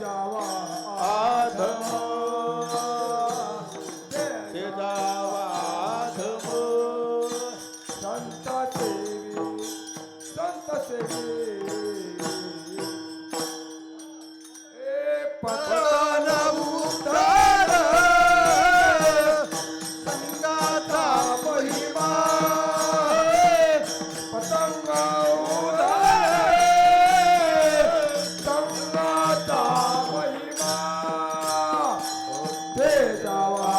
जावा आधम ते जावा आधम संत सेवी पतन उतार संगाचा महिमा पतंग उडाले संगाचा महिमा ते जावा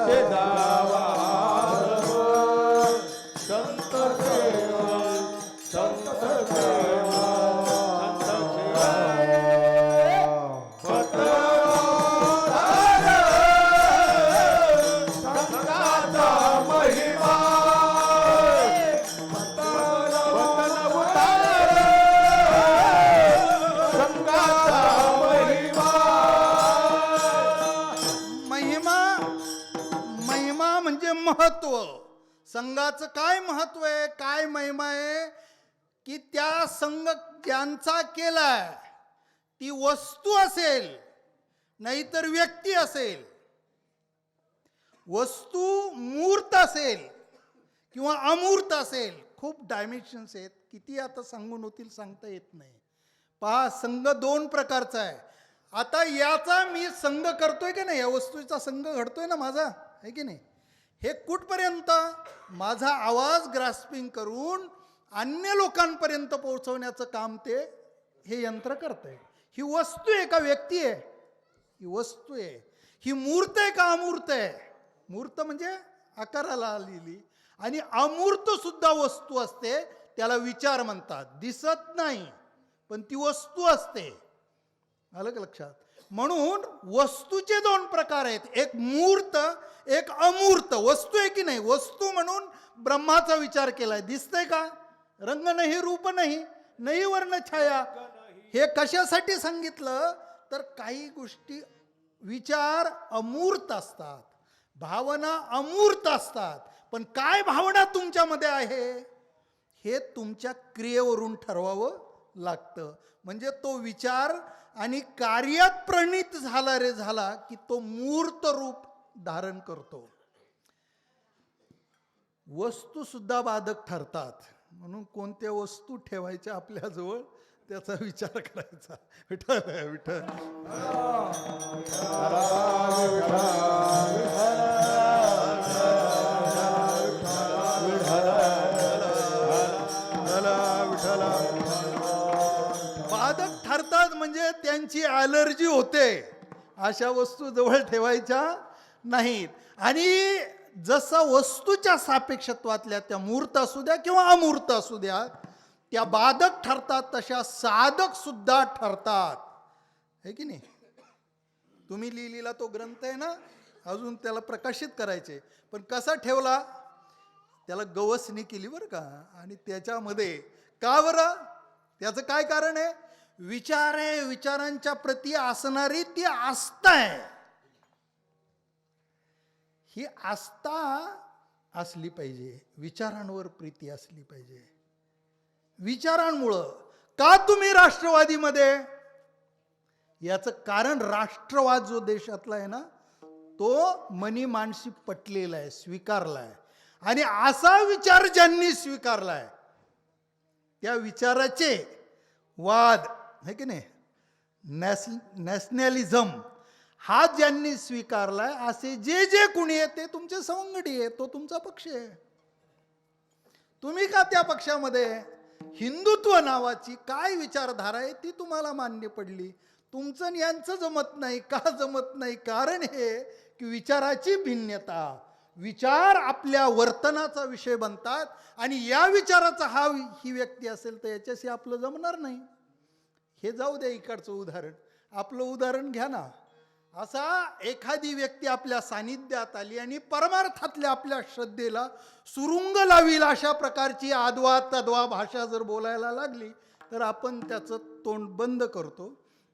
ते जावा संत सेवा संत सेवा महिमा म्हणजे महत्व. संघाचं काय महत्व आहे, काय महिमा आहे की त्या संघ ज्यांचा केलाय ती वस्तू असेल नाहीतर व्यक्ती असेल, वस्तू मूर्त असेल किंवा अमूर्त असेल, खूप डायमेन्शन्स आहेत, किती आता सांगून होतील सांगता येत नाही. पहा, संघ दोन प्रकारचा आहे. आता याचा मी संघ करतोय की नाही, या वस्तूचा संघ घडतोय ना माझा, आहे की नाही, हे कुठपर्यंत माझा आवाज ग्रास्पिंग करून अन्य लोकांपर्यंत पोहोचवण्याचं काम ते हे यंत्र करतंय. ही वस्तू आहे का व्यक्ती आहे? ही वस्तू आहे. ही मूर्त आहे का अमूर्त आहे? मूर्त म्हणजे आकाराला आलेली, आणि अमूर्त सुद्धा वस्तू असते, त्याला विचार म्हणतात. दिसत नाही पण ती वस्तू असते. आलं का लक्षात? म्हणून वस्तूचे दोन प्रकार आहेत, एक मूर्त एक अमूर्त. वस्तू आहे की नाही, वस्तू म्हणून ब्रह्माचा विचार केलाय. दिसतंय का? रंग नाही, रूप नाही, नाही वर्ण छाया. हे कशासाठी सांगितलं तर काही गोष्टी विचार अमूर्त असतात, भावना अमूर्त असतात. पण काय भावना तुमच्यामध्ये आहे हे तुमच्या क्रियेवरून ठरवावं लागतं. म्हणजे तो विचार आणि कार्यात प्रणित झाला रे झाला की तो मूर्त रूप धारण करतो. वस्तू सुद्धा बाधक ठरतात, म्हणून कोणत्या वस्तू ठेवायच्या आपल्याजवळ त्याचा विचार करायचा. विठ्ठल विठ्ठल बाधक ठरतात, म्हणजे त्यांची ॲलर्जी होते, अशा वस्तू जवळ ठेवायच्या नाहीत. आणि जसं वस्तूच्या सापेक्षत्वातल्या त्या मूर्त असू द्या किंवा अमूर्त असू द्या त्या बाधक ठरतात, तशा साधक सुद्धा ठरतात, है की नाही. तुम्ही लिहिलेला तो ग्रंथ आहे ना, अजून त्याला प्रकाशित करायचे, पण कसा ठेवला, त्याला गवसणी केली बरं का. आणि त्याच्यामध्ये का बरं, त्याचं काय कारण आहे, विचार आहे, विचारांच्या प्रती असणारी ती आस्था आहे. ही आस्था असली पाहिजे, विचारांवर प्रीती असली पाहिजे. विचारांमुळं का तुम्ही राष्ट्रवादीमध्ये, याचं कारण राष्ट्रवाद जो देशातला आहे ना तो मनी माणशी पटलेला आहे, स्वीकारला आहे. आणि असा विचार ज्यांनी स्वीकारला आहे त्या विचाराचे वाद, है की नाही, नॅशनॅलिझम हा ज्यांनी स्वीकारलाय, असे जे जे कुणी आहे ते तुमचे सवंगडी आहे, तो तुमचा पक्ष आहे. तुम्ही का त्या पक्षामध्ये, हिंदुत्व नावाची काय विचारधारा आहे ती तुम्हाला मान्य पडली, तुमचं आणि यांचं जमत नाही. का जमत नाही? कारण हे की विचाराची भिन्नता, विचार आपल्या वर्तनाचा विषय बनतात, आणि या विचाराचा ही व्यक्ती असेल तर याच्याशी आपलं जमणार नाही. हे जाऊ द्या इकडचं उदाहरण, आपलं उदाहरण घ्या ना. असा एखादी व्यक्ती आपल्या सानिध्यात आली आणि परमार्थातल्या आपल्या श्रद्धेला सुरुंग लावील अशा प्रकारची आदवा तद्वा भाषा जर बोलायला लागली तर आपण त्याचं तोंड बंद करतो.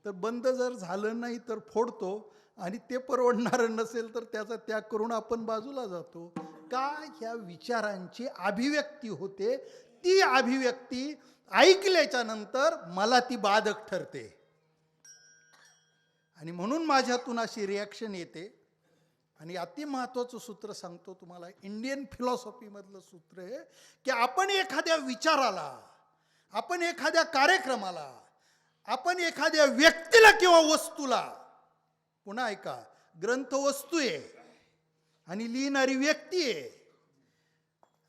तर बंद जर झालं नाही तर फोडतो, आणि ते परवडणारं नसेल तर त्याचा त्याग करून आपण बाजूला जातो. का? ह्या विचारांची अभिव्यक्ती होते, ती अभिव्यक्ती ऐकल्याच्या नंतर मला ती बाधक ठरते. आणि म्हणून माझ्यातून अशी रिॲक्शन येते. आणि अति महत्वाचं सूत्र सांगतो तुम्हाला, इंडियन फिलॉसॉफी मधलं सूत्र आहे की आपण एखाद्या विचाराला, आपण एखाद्या कार्यक्रमाला, आपण एखाद्या व्यक्तीला किंवा वस्तूला, पुन्हा ऐका, ग्रंथ वस्तू आहे आणि लिहिणारी व्यक्ती आहे.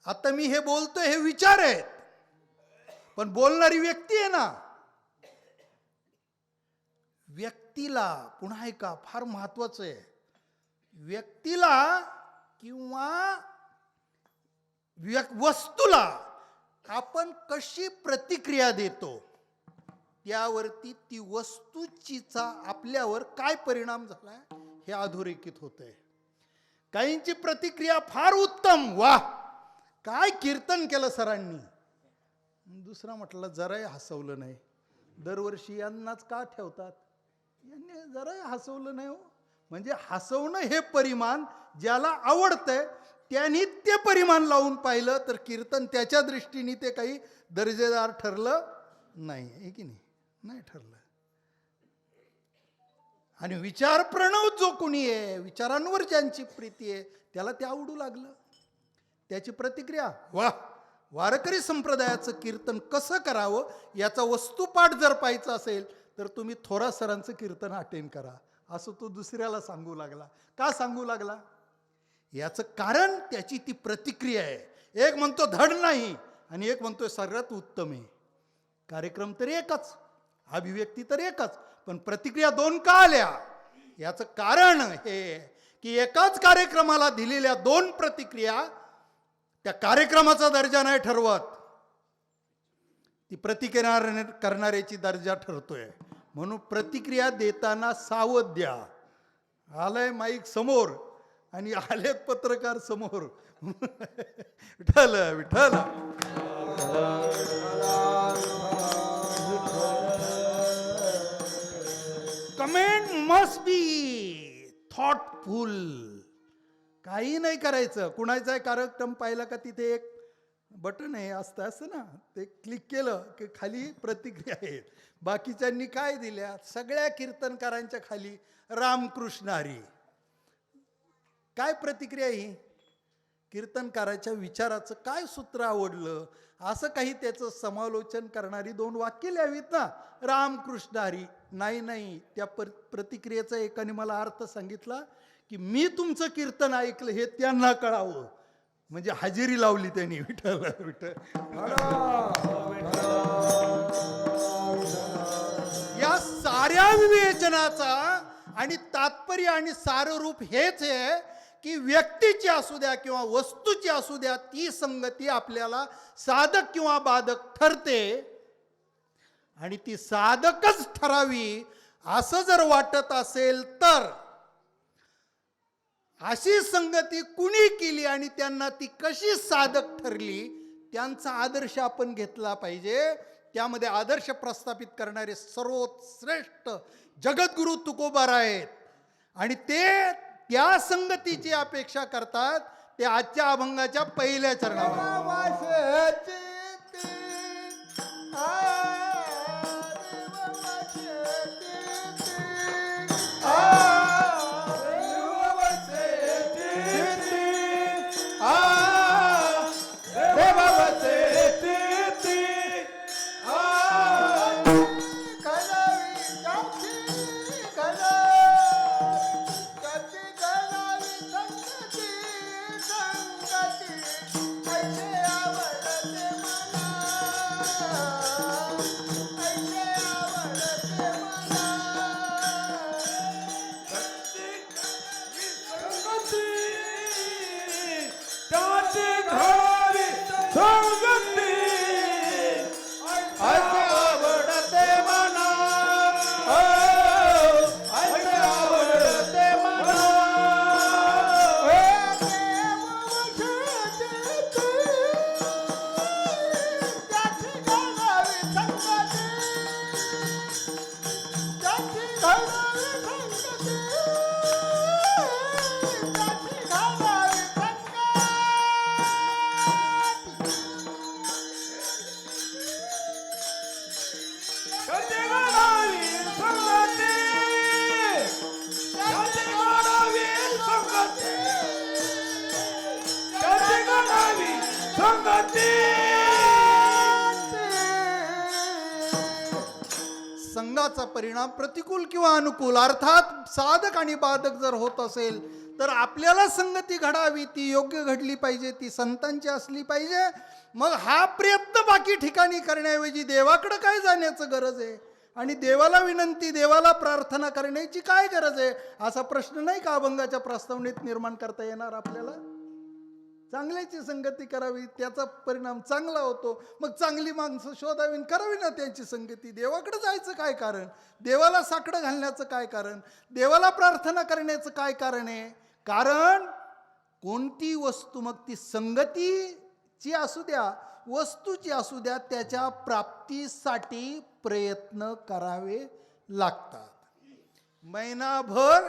आता मी हे बोलतोय हे विचार आहेत, पण बोलणारी व्यक्ती आहे ना. व्यक्तीला, पुन्हा ऐका, फार महत्वाचं आहे, व्यक्तीला किंवा वस्तूला आपण कशी प्रतिक्रिया देतो त्यावरती ती वस्तूचीचा आपल्यावर काय परिणाम झालाय हे अधोरेखित होतंय. काहींची प्रतिक्रिया फार उत्तम, वाह काय कीर्तन केलं सरांनी. दुसरा म्हटलं जराही हसवलं नाही. दरवर्षी यांनाच का ठेवतात, यांनी जराही हसवलं नाही हो. म्हणजे हसवणं हे परिमाण ज्याला आवडतंय त्यांनी ते परिमाण लावून पाहिलं तर कीर्तन त्याच्या दृष्टीने ते काही दर्जेदार ठरलं नाही, आहे की नाही, नाही ठरलं. आणि विचार प्रणव जो कोणी आहे, विचारांवर ज्यांची प्रीती आहे, त्याला ते आवडू लागलं. त्याची प्रतिक्रिया, वाह वारकरी संप्रदायाचं कीर्तन कसं करावं याचा वस्तुपाठ जर पाहायचा असेल तर तुम्ही थोरा सरांचं कीर्तन अटेंड करा, असं तो दुसऱ्याला सांगू लागला. का सांगू लागला याचं कारण त्याची ती प्रतिक्रिया आहे. एक म्हणतो धड नाही आणि एक म्हणतोय सर्वात उत्तम आहे. कार्यक्रम तर एकच, अभिव्यक्ती तर एकच, पण प्रतिक्रिया दोन का आल्या याचं कारण हे की एकाच कार्यक्रमाला दिलेल्या दोन प्रतिक्रिया त्या कार्यक्रमाचा दर्जा नाही ठरवत, ती प्रतिक्रिया करणाऱ्याची दर्जा ठरतोय. म्हणून प्रतिक्रिया देताना सावध द्या. आलंय माईक समोर आणि आलेत पत्रकार समोर. Vitthal Vitthal. Comment must be thoughtful. काही नाही करायचं. कुणाचा कार्यक्रम पाहिला का तिथे एक बटन आहे असतं ना, ते क्लिक केलं की खाली प्रतिक्रिया आहेत. बाकीच्यांनी काय दिल्या, सगळ्या कीर्तनकारांच्या खाली रामकृष्ण हरी. काय प्रतिक्रिया ही, कीर्तनकाराच्या विचाराचं काय सूत्र आवडलं असं काही त्याचं समालोचन करणारी दोन वाक्य लिहावीत ना, रामकृष्ण हरी. नाही नाही, त्या प्रतिक्रियेचा एकाने मला अर्थ सांगितला की मी तुमचं कीर्तन ऐकलं हे त्यांना कळावं, म्हणजे हजेरी लावली त्यांनी. विठ्ठल विठ्ठल. या साऱ्या विवेचनाचा आणि तात्पर्य आणि साररूप हेच आहे की व्यक्तीची असू द्या किंवा वस्तूची असू द्या, ती संगती आपल्याला साधक किंवा बाधक ठरते. आणि ती साधकच ठरावी असं जर वाटत असेल तर अशी संगती कुणी केली आणि त्यांना ती कशी साधक ठरली त्यांचा आदर्श आपण घेतला पाहिजे. त्यामध्ये आदर्श प्रस्थापित करणारे सर्वश्रेष्ठ जगद्गुरु तुकोबार आहेत आणि ते त्या संगतीची अपेक्षा करतात. ते आजच्या अभंगाच्या पहिल्या चरणावर कधी घडावी संगती कधी घडावी संगती कधी घडावी संगती संघाचा परिणाम प्रतिकूल किंवा अनुकूल अर्थात साधक आणि बाधक जर होत असेल तर आपल्याला संगती घडावी, ती योग्य घडली पाहिजे, ती संतांची असली पाहिजे. मग हा प्रयत्न बाकी ठिकाणी करण्याऐवजी देवाकडे काय जाण्याचं गरज आहे आणि देवाला विनंती, देवाला प्रार्थना करण्याची काय गरज आहे, असा प्रश्न नाही का अभंगाच्या प्रस्तावनेत निर्माण करता येणार आपल्याला. चांगल्याची संगती करावी, त्याचा परिणाम चांगला होतो. मग चांगली माणसं शोधावी, करावी ना त्यांची संगती. देवाकडे जायचं काय कारण, देवाला साकडं घालण्याचं काय कारण, देवाला प्रार्थना करण्याचं काय कारण आहे. कारण कोणती वस्तू, मग ती संगतीची असू द्या, वस्तूची असू द्या, त्याच्या प्राप्तीसाठी प्रयत्न करावे लागतात. महिनाभर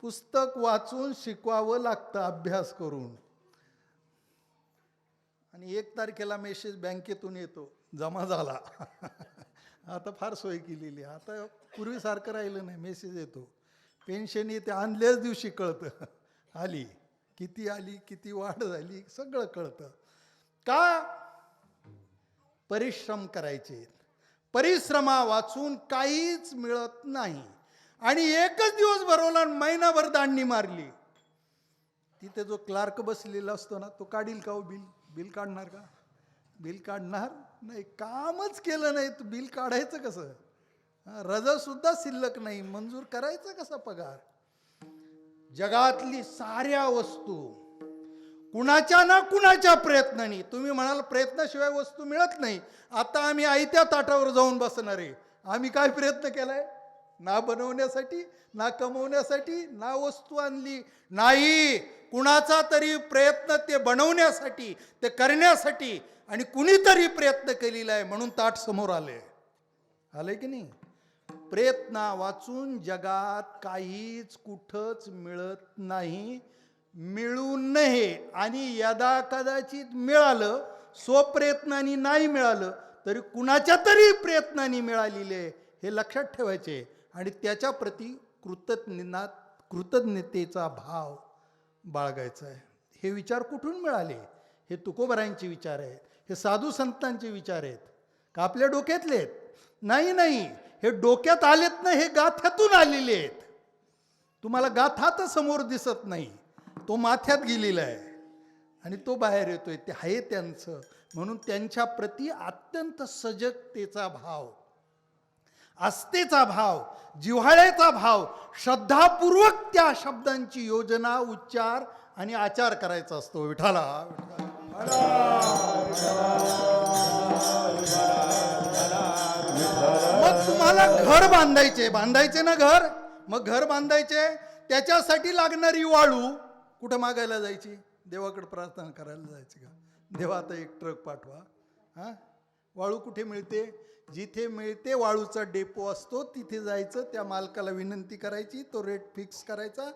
पुस्तक वाचून शिकवावं लागतं, अभ्यास करून. आणि 1 तारखेला मेसेज बँकेतून येतो, जमा झाला. आता फार सोय केलेली, आता पूर्वीसारखं राहिलं नाही. मेसेज येतो, पेन्शन येते, आणल्याच दिवशी कळतं आली, किती वाढ झाली, सगळं कळतं. का? परिश्रम करायचे. परिश्रमा वाचून काहीच मिळत नाही. आणि एकच दिवस भरवला, महिनाभर दांडणी मारली. तिथे जो क्लार्क बसलेला असतो ना, तो काढील का हो बिल? बिल काढणार का? बिल काढणार नाही. कामच केलं नाही, तू बिल काढायचं कसं? रजा सुद्धा शिल्लक नाही, मंजूर करायचा कसा पगार? जगातली साऱ्या वस्तू कुणाच्या ना कुणाच्या प्रयत्नाने, तुम्ही म्हणाल प्रयत्नाशिवाय वस्तू मिळत नाही. आता आम्ही आयत्या ताटावर जाऊन बसणार आहे. आम्ही काय प्रयत्न केलाय? ना बनवण्यासाठी, ना कमवण्यासाठी, ना वस्तू आणली नाही. कुणाचा तरी प्रयत्न ते बनवण्यासाठी, ते करण्यासाठी, आणि कुणीतरी प्रयत्न केलेला आहे म्हणून ताट समोर आलंय की नाही. प्रयत्न वाचून जगात काहीच कुठंच मिळत नाही, मिळू नये. आणि यदा कदाचित मिळालं, स्वप्रयत्नाने नाही मिळालं तरी कुणाच्या तरी प्रयत्नाने मिळालेले हे लक्षात ठेवायचे. आणि त्याच्या प्रती कृतज्ञतेचा भाव बाळगायचा आहे. हे विचार कुठून मिळाले? हे तुकोबारायांचे विचार आहेत, हे साधू संतांचे विचार आहेत का आपल्या डोक्यातले आहेत? नाही, हे डोक्यात आलेत ना, हे गाथ्यातून आलेले आहेत. तुम्हाला गाथा तर समोर दिसत नाही, तो माथ्यात गेलेला आहे आणि तो बाहेर येतोय. ते आहे त्यांचं. म्हणून त्यांच्या प्रती अत्यंत सजगतेचा भाव, आस्थेचा भाव, जिव्हाळ्याचा भाव, श्रद्धापूर्वक त्या शब्दांची योजना, उच्चार आणि आचार करायचा असतो. विठाला मग तुम्हाला घर बांधायचे ना घर. मग घर बांधायचे, त्याच्यासाठी लागणारी वाळू कुठं मागायला जायची? देवाकडे प्रार्थना करायला जायची का? देवा आता एक ट्रक पाठवा. वाळू कुठे मिळते? जिथे मिळते वाळूचा डेपो असतो तिथे जायचं, त्या मालकाला विनंती करायची, तो रेट फिक्स करायचा,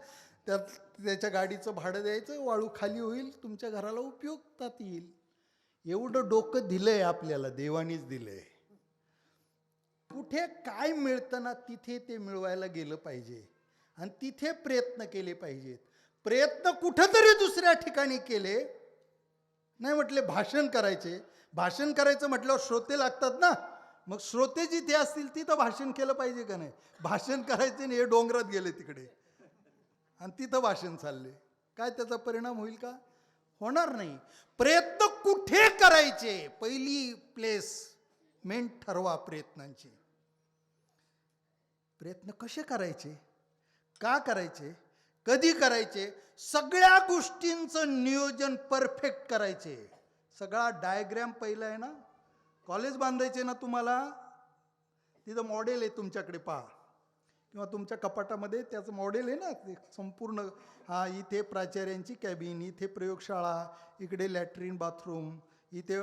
त्याच्या गाडीचं भाडं द्यायचं, वाळू खाली होईल, तुमच्या घराला उपयोगात येईल. एवढं डोकं दिलंय आपल्याला, देवानीच दिलंय. कुठे काय मिळतं ना तिथे ते मिळवायला गेलं पाहिजे आणि तिथे प्रयत्न केले पाहिजेत. प्रयत्न कुठंतरी दुसऱ्या ठिकाणी केले नाही. म्हटले भाषण करायचं म्हटल्यावर श्रोते लागतात ना. मग श्रोते जिथे असतील तिथं भाषण केलं पाहिजे का नाही? भाषण करायचे नाही, हे डोंगरात गेले तिकडे आणि तिथं भाषण चालले, काय त्याचा परिणाम होईल का? होणार नाही. प्रयत्न कुठे करायचे, पहिली प्लेसमेंट ठरवा प्रयत्नांची. प्रयत्न कसे करायचे, का करायचे, कधी करायचे, सगळ्या गोष्टींचं नियोजन परफेक्ट करायचे. सगळा डायग्रॅम पहिला आहे ना. कॉलेज बांधायचे ना तुम्हाला, तिथं मॉडेल आहे तुमच्याकडे, पहा, किंवा तुमच्या कपाटामध्ये त्याचं मॉडेल आहे ना, ते संपूर्ण. इथे प्राचार्यांची कॅबिन, इथे प्रयोगशाळा, इकडे लॅट्रिन बाथरूम, इथे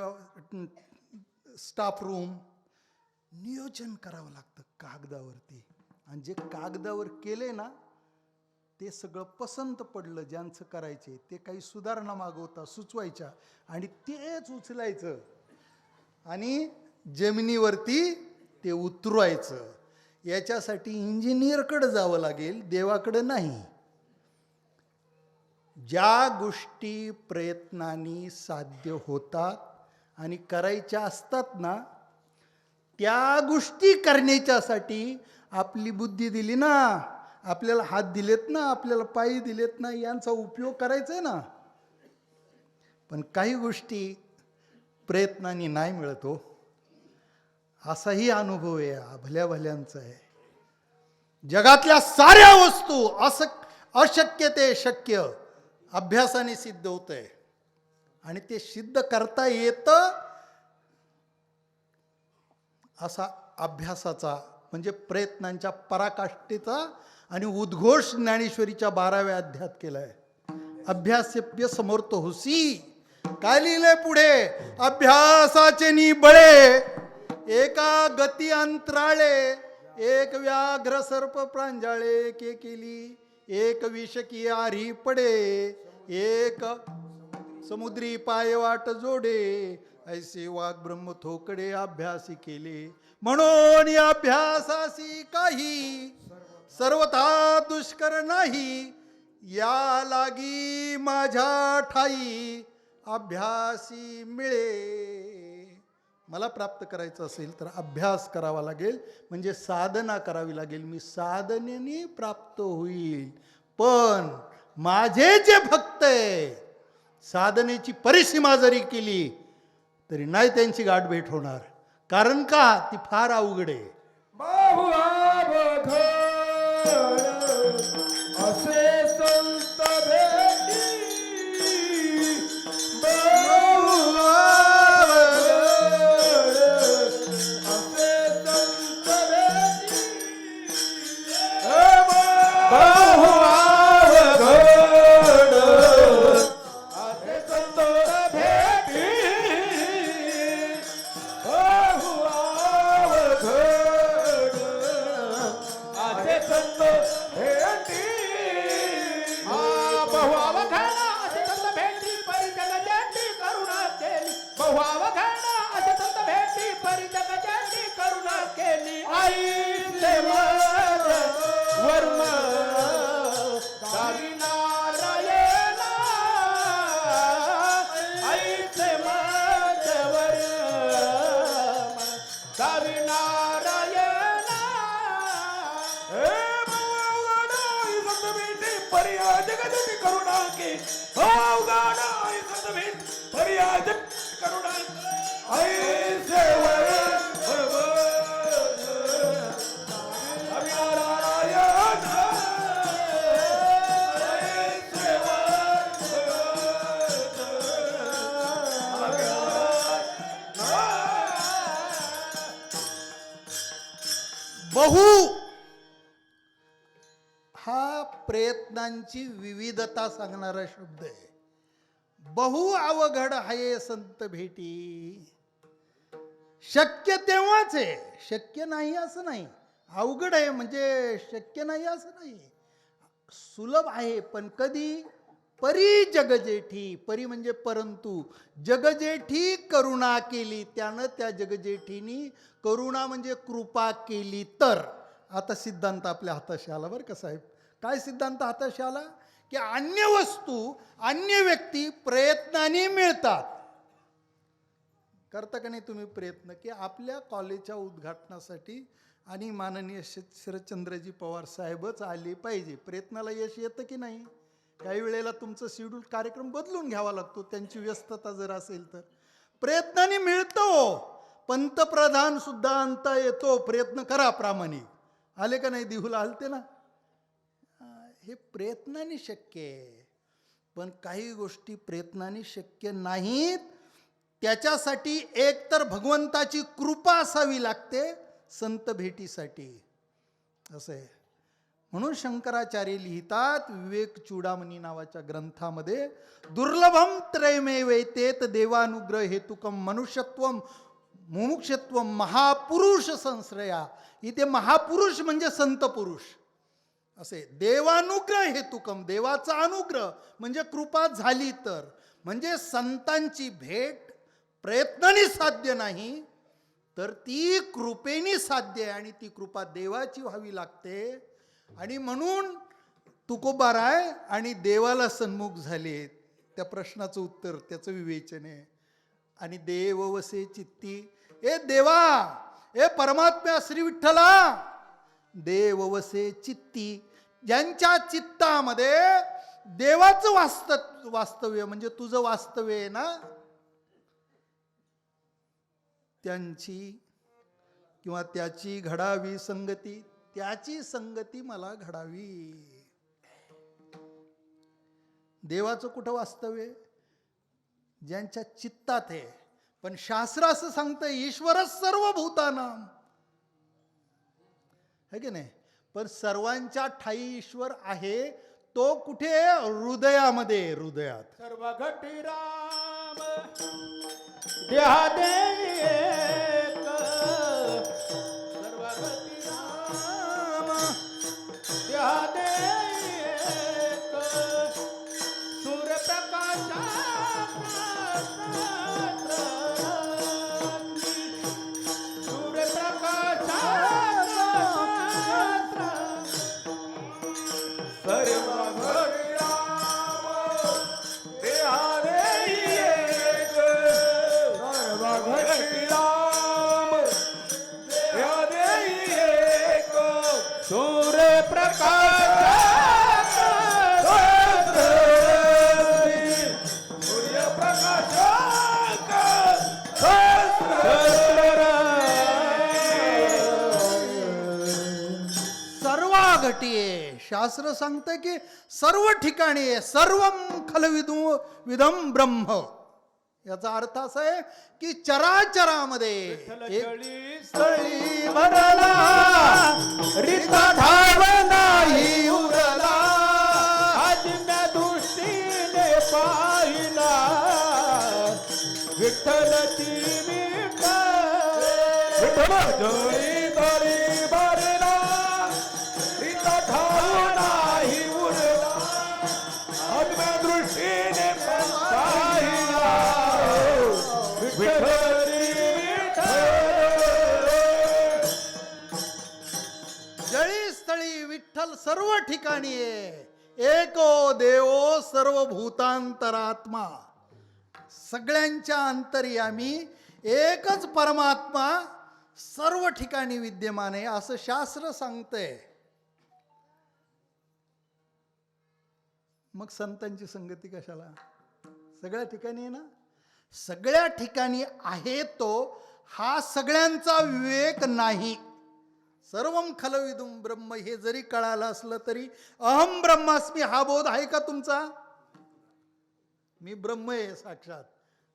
स्टाफ रूम. नियोजन करावं लागतं कागदावरती. आणि जे कागदावर केले ना ते सगळं पसंत पडलं, ज्यांचं करायचे ते काही सुधारणा मागवता सुचवायच्या आणि तेच उचलायचं आणि जमिनीवरती ते उतरवायचं, याच्यासाठी इंजिनियरकडे जावं लागेल, देवाकडे नाही. ज्या गोष्टी प्रयत्नांनी साध्य होतात आणि करायच्या असतात ना, त्या गोष्टी करण्याच्यासाठी आपली बुद्धी दिली ना, आपल्याला हात दिलेत ना, आपल्याला पाय दिलेत ना, यांचा उपयोग करायचा आहे ना. पण काही गोष्टी प्रयत्नांनी नाही मिळत हो. असाही अनुभव आहे, भल्या भल्यांचा आहे. जगातल्या साऱ्या वस्तू अशक्य ते शक्य अभ्यासाने सिद्ध होत आहे. आणि ते सिद्ध करता येतं असा अभ्यासाचा म्हणजे प्रयत्नांच्या पराकाष्ठेचा आणि उद्घोष ज्ञानेश्वरीच्या 12व्या अध्यायात केलाय. अभ्यासेप्य समर्थ होसी. काय लिहिलंय पुढे? अभ्यासाचे निबळे एका गती अंतराळे, एक व्याघ्र सर्प प्रांजाळे के केली, एक विषकी आरी पडे, एक समुद्री पाय वाट जोडे, ऐसे वाघ ब्रह्म थोकडे अभ्यासी केले. म्हणून या अभ्यासासी काही सर्वथा दुष्कर नाही, या लागी माझ्या ठाई अभ्यासी मिळे. मला प्राप्त करायचं असेल तर अभ्यास करावा लागेल, म्हणजे साधना करावी लागेल. मी साधनेने प्राप्त होईल. पण माझे जे भक्त आहे, साधनेची परिसीमा जरी केली तरी नाही त्यांची गाठ भेट होणार. कारण का? ती फार अवघड आहे. असे संत भेटी बहु हा प्रयत्नांची विविधता सांगणारा शब्द आहे. बहु अवघड आहे संत भेटी. शक्य तेव्हाच आहे, शक्य नाही असं नाही. अवघड आहे म्हणजे शक्य नाही असं नाही. सुलभ आहे पण कधी? परी जगजेठी. परी म्हणजे परंतु. जगजेठी करुणा केली, त्यानं त्या जगजेठीनी करुणा म्हणजे कृपा केली तर. आता सिद्धांत आपल्या हाताशी आला बरं का साहेब. काय सिद्धांत हाताशी आला? की अन्य वस्तू अन्य व्यक्ती प्रयत्नाने मिळतात. करता का नाही तुम्ही प्रयत्न? की आपल्या कॉलेजच्या उद्घाटनासाठी आणि माननीय शरदचंद्रजी पवार साहेबच आले पाहिजे. प्रयत्नाला यश येतं की नाही? काही वेळेला तुमचं शेड्यूल कार्यक्रम बदलून घ्यावा लागतो, त्यांची व्यस्तता जर असेल तर. प्रयत्नाने मिळतो. पंतप्रधान सुद्धा आणता येतो. प्रयत्न करा प्रामाणिक. आले का नाही? दिहुला आलते ना. हे प्रयत्नाने शक्य आहे. पण काही गोष्टी प्रयत्नाने शक्य नाहीत. त्याच्यासाठी एकतर भगवंताची कृपा असावी लागते संत भेटीसाठी. असं आहे. म्हणून शंकराचार्य लिहितात विवेक चूडामणी नावाच्या ग्रंथामध्ये, दुर्लभम त्रयमेवैतेत देवानुग्रह हेतुकम मनुष्यत्वम मुमुक्षत्वम महापुरुष संश्रया. इथे महापुरुष म्हणजे संत पुरुष असे. देवानुग्रह हेतुकम, देवाचा अनुग्रह म्हणजे कृपा झाली तर. म्हणजे संतांची भेट प्रयत्नाने साध्य नाही, तर ती कृपेने साध्य आहे आणि ती कृपा देवाची व्हावी लागते. आणि म्हणून तुकोबाराय आणि देवाला सन्मुख झाले. त्या प्रश्नाचं उत्तर, त्याचं विवेचन आहे. आणि देव वसे चित्ती, ए देवा, ए परमात्म्या श्री विठ्ठला, देव वसे चित्ती, ज्यांच्या चित्तामध्ये देवाचं वास्तव्य म्हणजे तुझं वास्तव्य आहे ना, त्यांची किंवा त्याची घडावी संगती, त्याची संगती मला घडावी. देवाचं कुठं वास्तव्य? ज्यांच्या चित्तात आहे. पण शास्त्र असं सांगतं ईश्वरच सर्व भूतानां, है की नाही? पण सर्वांच्या ठाई ईश्वर आहे. तो कुठे? हृदयामध्ये, हृदयात. सर्व घटी राम देहादे एक, सर्व घटी राम देहादे एक, सूर्यप्रकाशा घटीये. शास्त्र सांगतं की सर्व ठिकाणी आहे. सर्वम खलविदम ब्रह्म. याचा अर्थ असा आहे की चराचरामध्ये स्थळी भरला रिता ठाव नाही उरला, आज्ञा दृष्टीने पाहिला विठ्ठलची विठ्ठल दरी भरला, रिता ठाव नाही उरला, आज्ञा दृष्टीने पाहिला जळी स्थळी विठ्ठल सर्व ठिकाणी आहे. एको देवो सर्व भूतांतरात्मा. सगळ्यांच्या अंतर्यामी एकच परमात्मा सर्व ठिकाणी विद्यमान आहे असं शास्त्र सांगतंय. मग संतांची संगती कशाला? सगळ्या ठिकाणी आहे ना. सगळ्या ठिकाणी आहे तो. हा सगळ्यांचा विवेक नाही. सर्वम खलविदुम ब्रह्म हे जरी कळालं असलं तरी अहम ब्रह्मास्मी हा बोध आहे का तुमचा? मी ब्रह्म आहे साक्षात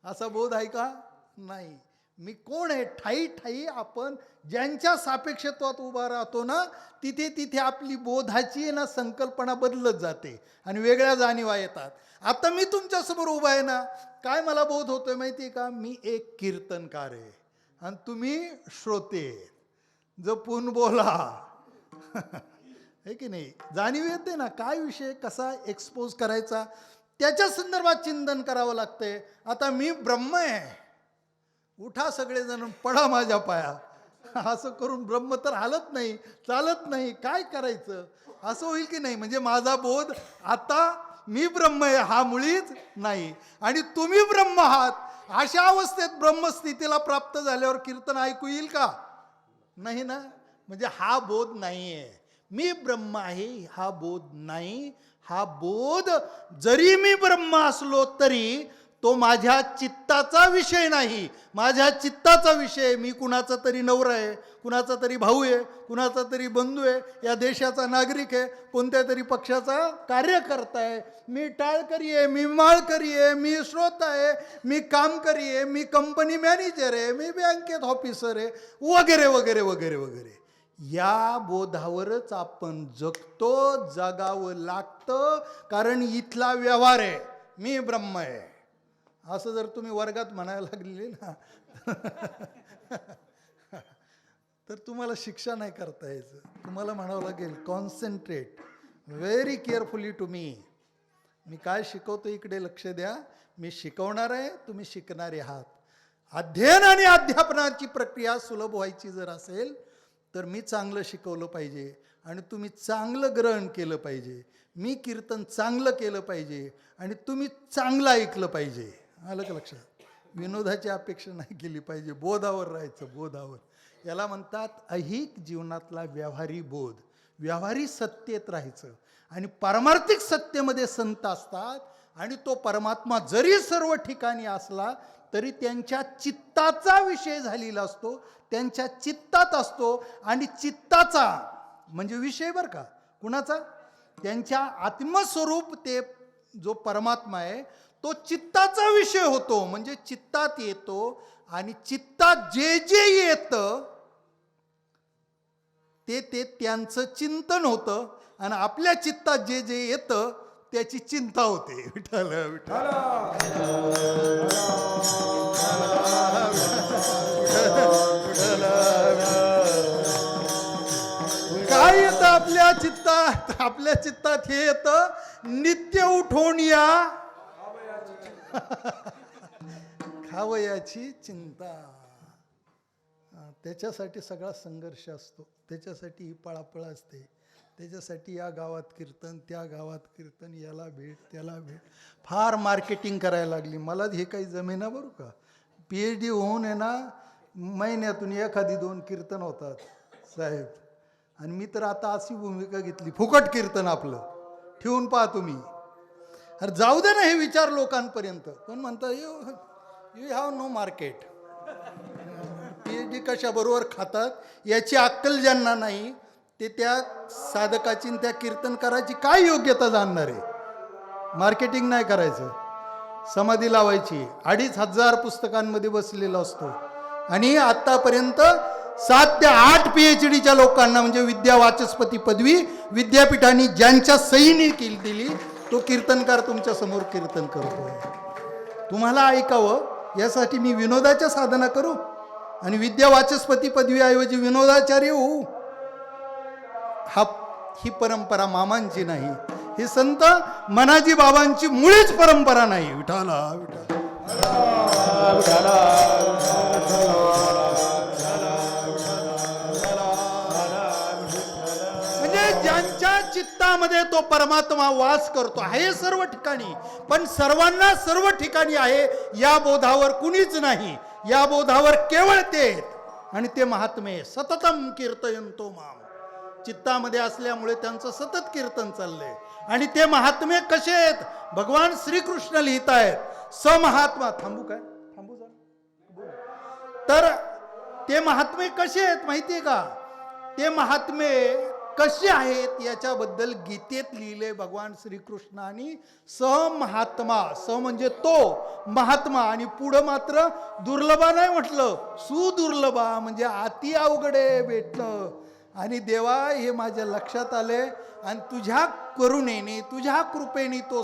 असा बोध आहे का? नाही. मी कोण आहे? ठाई ठाई आपण ज्यांच्या सापेक्षत्वात उभा राहतो ना, तिथे तिथे आपली बोधाची ना संकल्पना बदलत जाते आणि वेगळ्या जाणीवा येतात. आता मी तुमच्या समोर उभा आहे ना, काय मला बोध होतोय माहिती आहे का? मी एक कीर्तनकार आहे आणि तुम्ही श्रोते. जपून बोला. हे की नाही? जाणीव येते ना काय विषय कसा एक्सपोज करायचा, त्याच्या संदर्भात चिंतन करावं लागतंय. आता मी ब्रह्म आहे, उठा सगळेजण पडा माझ्या पाया, असं करून ब्रह्म तर हालत नाही, चालत नाही. काय करायचं? असं होईल की नाही? म्हणजे माझा बोध आता मी ब्रह्म आहे हा मुळीच नाही आणि तुम्ही ब्रह्म आहात. अशा अवस्थेत ब्रह्मस्थितीला प्राप्त झाल्यावर कीर्तन ऐकू येईल का? नाही ना. म्हणजे हा बोध नाही आहे. मी ब्रह्म आहे हा बोध नाही. हा बोध जरी मी ब्रह्म असलो तरी तो माझ्या चित्ताचा विषय नाही. माझ्या चित्ताचा विषय मी कुणाचा तरी नवरा आहे, कुणाचा तरी भाऊ आहे, कुणाचा तरी बंधू आहे, या देशाचा नागरिक आहे, कोणत्या तरी पक्षाचा कार्यकर्ता आहे, मी टाळकरी आहे, मी माळकरी आहे, मी श्रोता आहे, मी कामकरी आहे, मी कंपनी मॅनेजर आहे, मी बँकेत ऑफिसर आहे, वगैरे वगैरे वगैरे वगैरे. या बोधावरच आपण जगतो, जगावं लागतं. कारण इथला व्यवहार आहे मी ब्रह्म आहे असं जर तुम्ही वर्गात म्हणायला लागले ना तर तुम्हाला शिक्षा नाही करता यायचं. तुम्हाला म्हणावं लागेल concentrate very carefully to me. मी काय शिकवतो इकडे लक्ष द्या. मी शिकवणार आहे, तुम्ही शिकणारे आहात. अध्ययन आणि अध्यापनाची प्रक्रिया सुलभ व्हायची जर असेल तर मी चांगलं शिकवलं पाहिजे आणि तुम्ही चांगलं ग्रहण केलं पाहिजे. मी कीर्तन चांगलं केलं पाहिजे आणि तुम्ही चांगलं ऐकलं पाहिजे. आलं का लक्षात? विनोदाची अपेक्षा नाही केली पाहिजे. बोधावर राहायचं, बोधावर. याला म्हणतात ऐहिक जीवनातला व्यावहारी बोध. व्यावहारी सत्तेत राहायचं आणि पारमार्थिक सत्तेमध्ये संत असतात आणि तो परमात्मा जरी सर्व ठिकाणी असला तरी त्यांच्या चित्ताचा विषय झालेला असतो, त्यांच्या चित्तात असतो. आणि चित्ताचा म्हणजे विषय बरं का, कुणाचा? त्यांच्या आत्मस्वरूप ते जो परमात्मा आहे तो चित्ताचा विषय होतो, म्हणजे चित्तात येतो. आणि चित्तात जे जे येतं ते त्यांचं चिंतन होतं आणि आपल्या चित्तात जे जे येतं त्याची चिंता होते. विठ्ठल विठ्ठल. काय येतं आपल्या चित्तात? आपल्या चित्तात हे येतं, नित्य उठून या खावयाची चिंता. त्याच्यासाठी सगळा संघर्ष असतो, त्याच्यासाठी ही पळापळ असते, त्याच्यासाठी या गावात कीर्तन, त्या गावात कीर्तन, याला भेट त्याला भेट. फार मार्केटिंग करायला लागली. मला हे काही जमेना बरं का. PhD होऊन आहे ना, महिन्यातून एखादी 2 कीर्तन होतात साहेब. आणि मी तर आता अशी भूमिका घेतली, फुकट कीर्तन आपलं ठेवून पहा तुम्ही. अरे जाऊ दे ना हे विचार लोकांपर्यंत. पण म्हणता you have no market. PhD कशाबरोबर खातात याची अक्कल ज्यांना नाही ते त्या साधकाची त्या कीर्तनकाराची काय योग्यता जाणणार आहे? मार्केटिंग नाही करायचं, समाधी लावायची. 2,500 पुस्तकांमध्ये बसलेला असतो आणि आतापर्यंत 7 ते 8 PhDच्या लोकांना म्हणजे विद्या वाचस्पती पदवी विद्यापीठांनी ज्यांच्या सहीने दिली तो कीर्तनकार तुमच्या समोर कीर्तन करतोय. तुम्हाला ऐकावं यासाठी मी विनोदाच्या साधना करू आणि विद्या वाचस्पती पदवीऐवजी विनोदाचार्य होऊ? ही परंपरा मामांची नाही. ही संत मनाजी बाबांची मुळीच परंपरा नाही. विठाला म्हणजे ज्यांच्या चित्तामध्ये तो परमात्मा वास करतो आहे सर्व ठिकाणी, पण सर्वांना सर्व ठिकाणी आहे या बोधावर कुणीच नाही. या बोधावर केवळ ते आणि ते महात्मे सततम कीर्तयंतो माम. चित्तामध्ये असल्यामुळे त्यांचं सतत कीर्तन चाललंय. आणि ते महात्मे कसे आहेत? भगवान श्रीकृष्ण लिहित आहेत, समहात्मा. थांबू काय? थांबू जा. तर ते महात्मे कसे आहेत माहितीये का? ते महात्मे कसे आहेत याच्याबद्दल गीतेत लिहिले भगवान श्रीकृष्णाने. स महात्मा, स म्हणजे तो महात्मा, आणि पुढं मात्र दुर्लभा नाही म्हटलं, सुदुर्लभा म्हणजे अति अवघडे भेटलं. आणि देवा हे माझ्या लक्षात आले आणि तुझ्या करुणेने तुझ्या कृपेने तो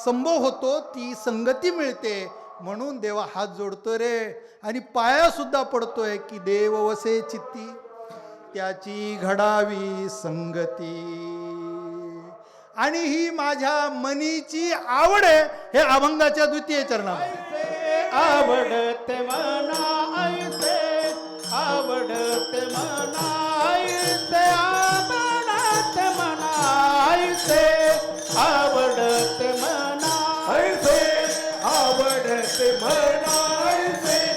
संभव होतो, ती संगती मिळते. म्हणून देवा हात जोडतो रे आणि पाया सुद्धा पडतोय की देव वसे चित्ती त्याची घडावी संगती. आणि ही माझ्या मनीची आवड आहे. हे अभंगाच्या 2य चरणामध्ये आवडते मना ऐसे, आवडते मना ऐसे, आवडते मना ऐसे, आवडते मना ऐसे आवडते म्हणा ऐसे,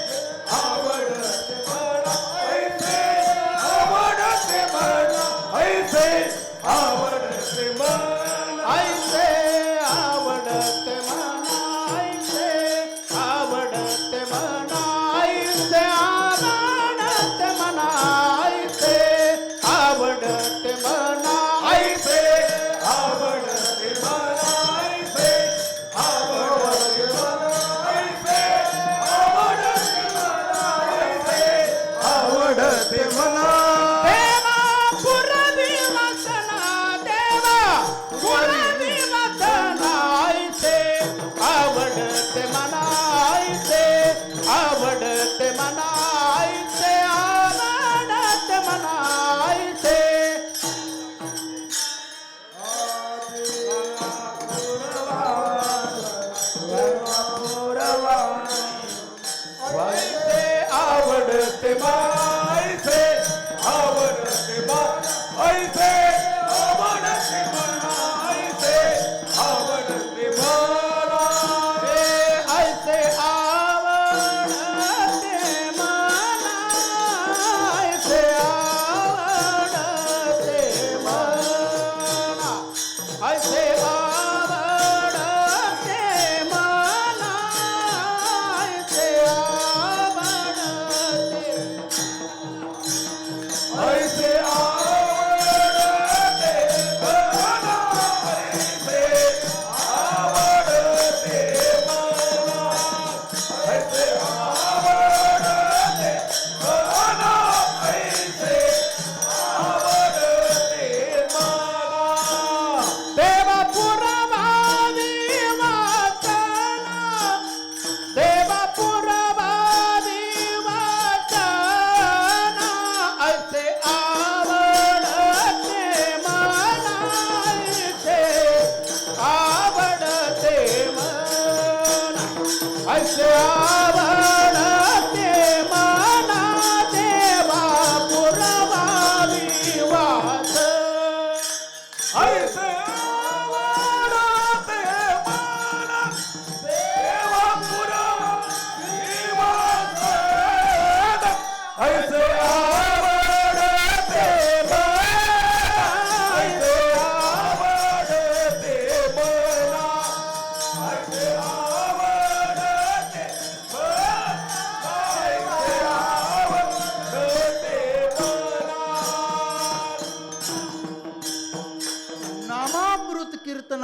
आवडते म्हणा ऐसे, आवडते म्हणा ऐसे, आवडते म्हणा ऐसे, आवडते मना ऐसे, आवडते मना ऐसे, आवडते मना ऐसे, आवडते मना ऐसे, आवडते म्हणा ऐसे, आवडते म्हणा ऐसे, आवडते म्हणा ऐसे, आवडते म्हणा देवा पुरवी वसना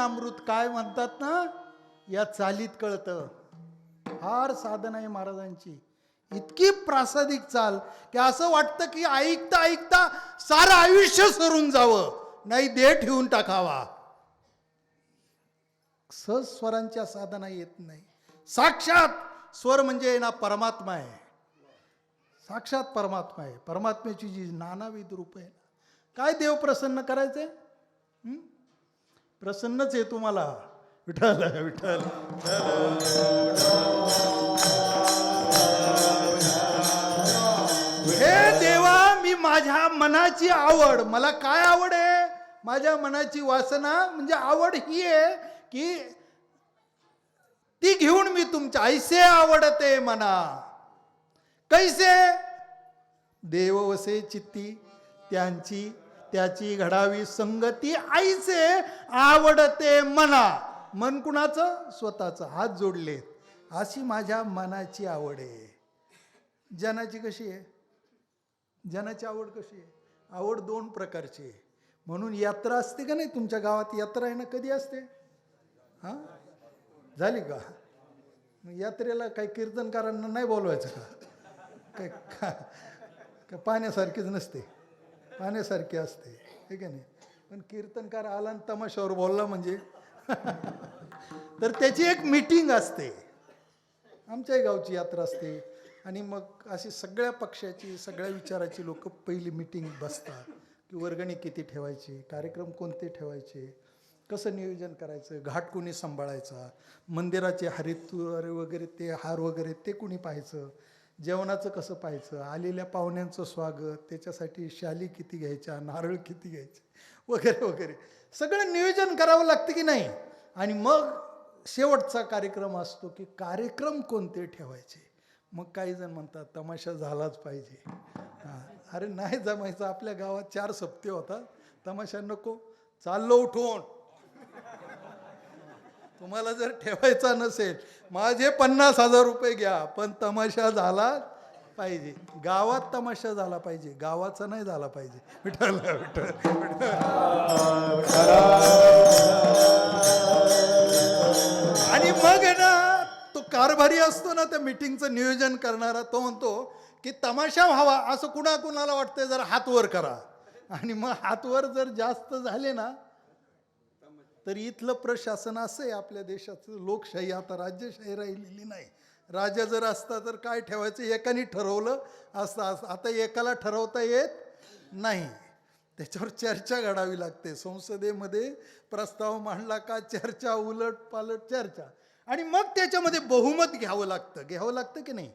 नामृत काय म्हणतात ना, या चालीत कळतं. फार साधना आहे महाराजांची, इतकी प्रासादिक चाल की असं वाटतं की ऐकता ऐकता सारं आयुष्य सरून जावं, नाही देह ठेवून टाकावा. सहज स्वरांच्या साधना येत नाही. साक्षात स्वर म्हणजे ना परमात्मा आहे, साक्षात परमात्मा आहे. परमात्म्याची जी नानाविध रूप आहे, काय देव प्रसन्न करायचंय? प्रसन्नच आहे तुम्हाला. विठ्ठल विठ्ठल. हे देवा, मी माझ्या मनाची आवड, मला काय आवड आहे? माझ्या मनाची वासना म्हणजे आवड ही आहे की ती घेऊन मी तुमच्या ऐसे आवडते मना. कैसे? देव वसे चित्ती त्यांची त्याची घडावी संगती, ऐसे आवडते मना. मन कुणाचं? स्वतःचं. हात जोडलेत. अशी माझ्या मनाची आवड आहे. जनाची कशी आहे? जनाची आवड कशी आहे? आवड दोन प्रकारची आहे. म्हणून यात्रा असते का नाही, तुमच्या गावात यात्रा आहे ना, कधी असते? हां, झाली का? मग यात्रेला काही कीर्तनकारांना नाही बोलवायचं का? काय पाण्यासारखीच नसते, पाण्यासारखी असते, हे का नाही? पण कीर्तनकार आला आणि तमाशावर बोलला म्हणजे तर त्याची एक मीटिंग असते. आमच्याही गावची यात्रा असते आणि मग अशी सगळ्या पक्षाची सगळ्या विचाराची लोक पहिली मीटिंग बसतात की वर्गणी किती ठेवायची, कार्यक्रम कोणते ठेवायचे, कसं नियोजन करायचं, घाट कुणी सांभाळायचा, मंदिराचे हरितुर वगैरे ते हार वगैरे ते कुणी पाहायचं, जेवणाचं कसं पाहायचं, आलेल्या पाहुण्यांचं स्वागत, त्याच्यासाठी शाली किती घ्यायच्या, नारळ किती घ्यायचे वगैरे वगैरे सगळं नियोजन करावं लागतं की नाही. आणि मग शेवटचा कार्यक्रम असतो की कार्यक्रम कोणते ठेवायचे. मग काही जण म्हणतात तमाशा झालाच पाहिजे. अरे नाही जमायचं, आपल्या गावात 4 सप्ते होतात, तमाशा नको, चाललो उठून. तुम्हाला जर ठेवायचा नसेल, माझे 50,000 रुपये घ्या, पण तमाशा झाला पाहिजे. गावात तमाशा झाला पाहिजे, गावाचा नाही झाला पाहिजे. विठ्ठल विठ्ठल. आणि मग आहे ना, तो कारभारी असतो ना, त्या मीटिंगचं नियोजन करणारा, तो म्हणतो की तमाशा व्हावा असं कुणाकुणाला वाटतंय, जरा हात वर करा. आणि मग हात वर जर जास्त झाले ना, तर इथलं प्रशासन असं आहे आपल्या देशाचं, लोकशाही आता राजेशाही राहिलेली नाही. राजा जर असता तर काय ठेवायचं एकाने ठरवलं असतं, आता एकाला ठरवता येत नाही, त्याच्यावर चर्चा घडावी लागते. संसदेमध्ये प्रस्ताव मांडला का चर्चा, उलट पालट चर्चा, आणि मग त्याच्यामध्ये बहुमत घ्यावं लागतं की नाही.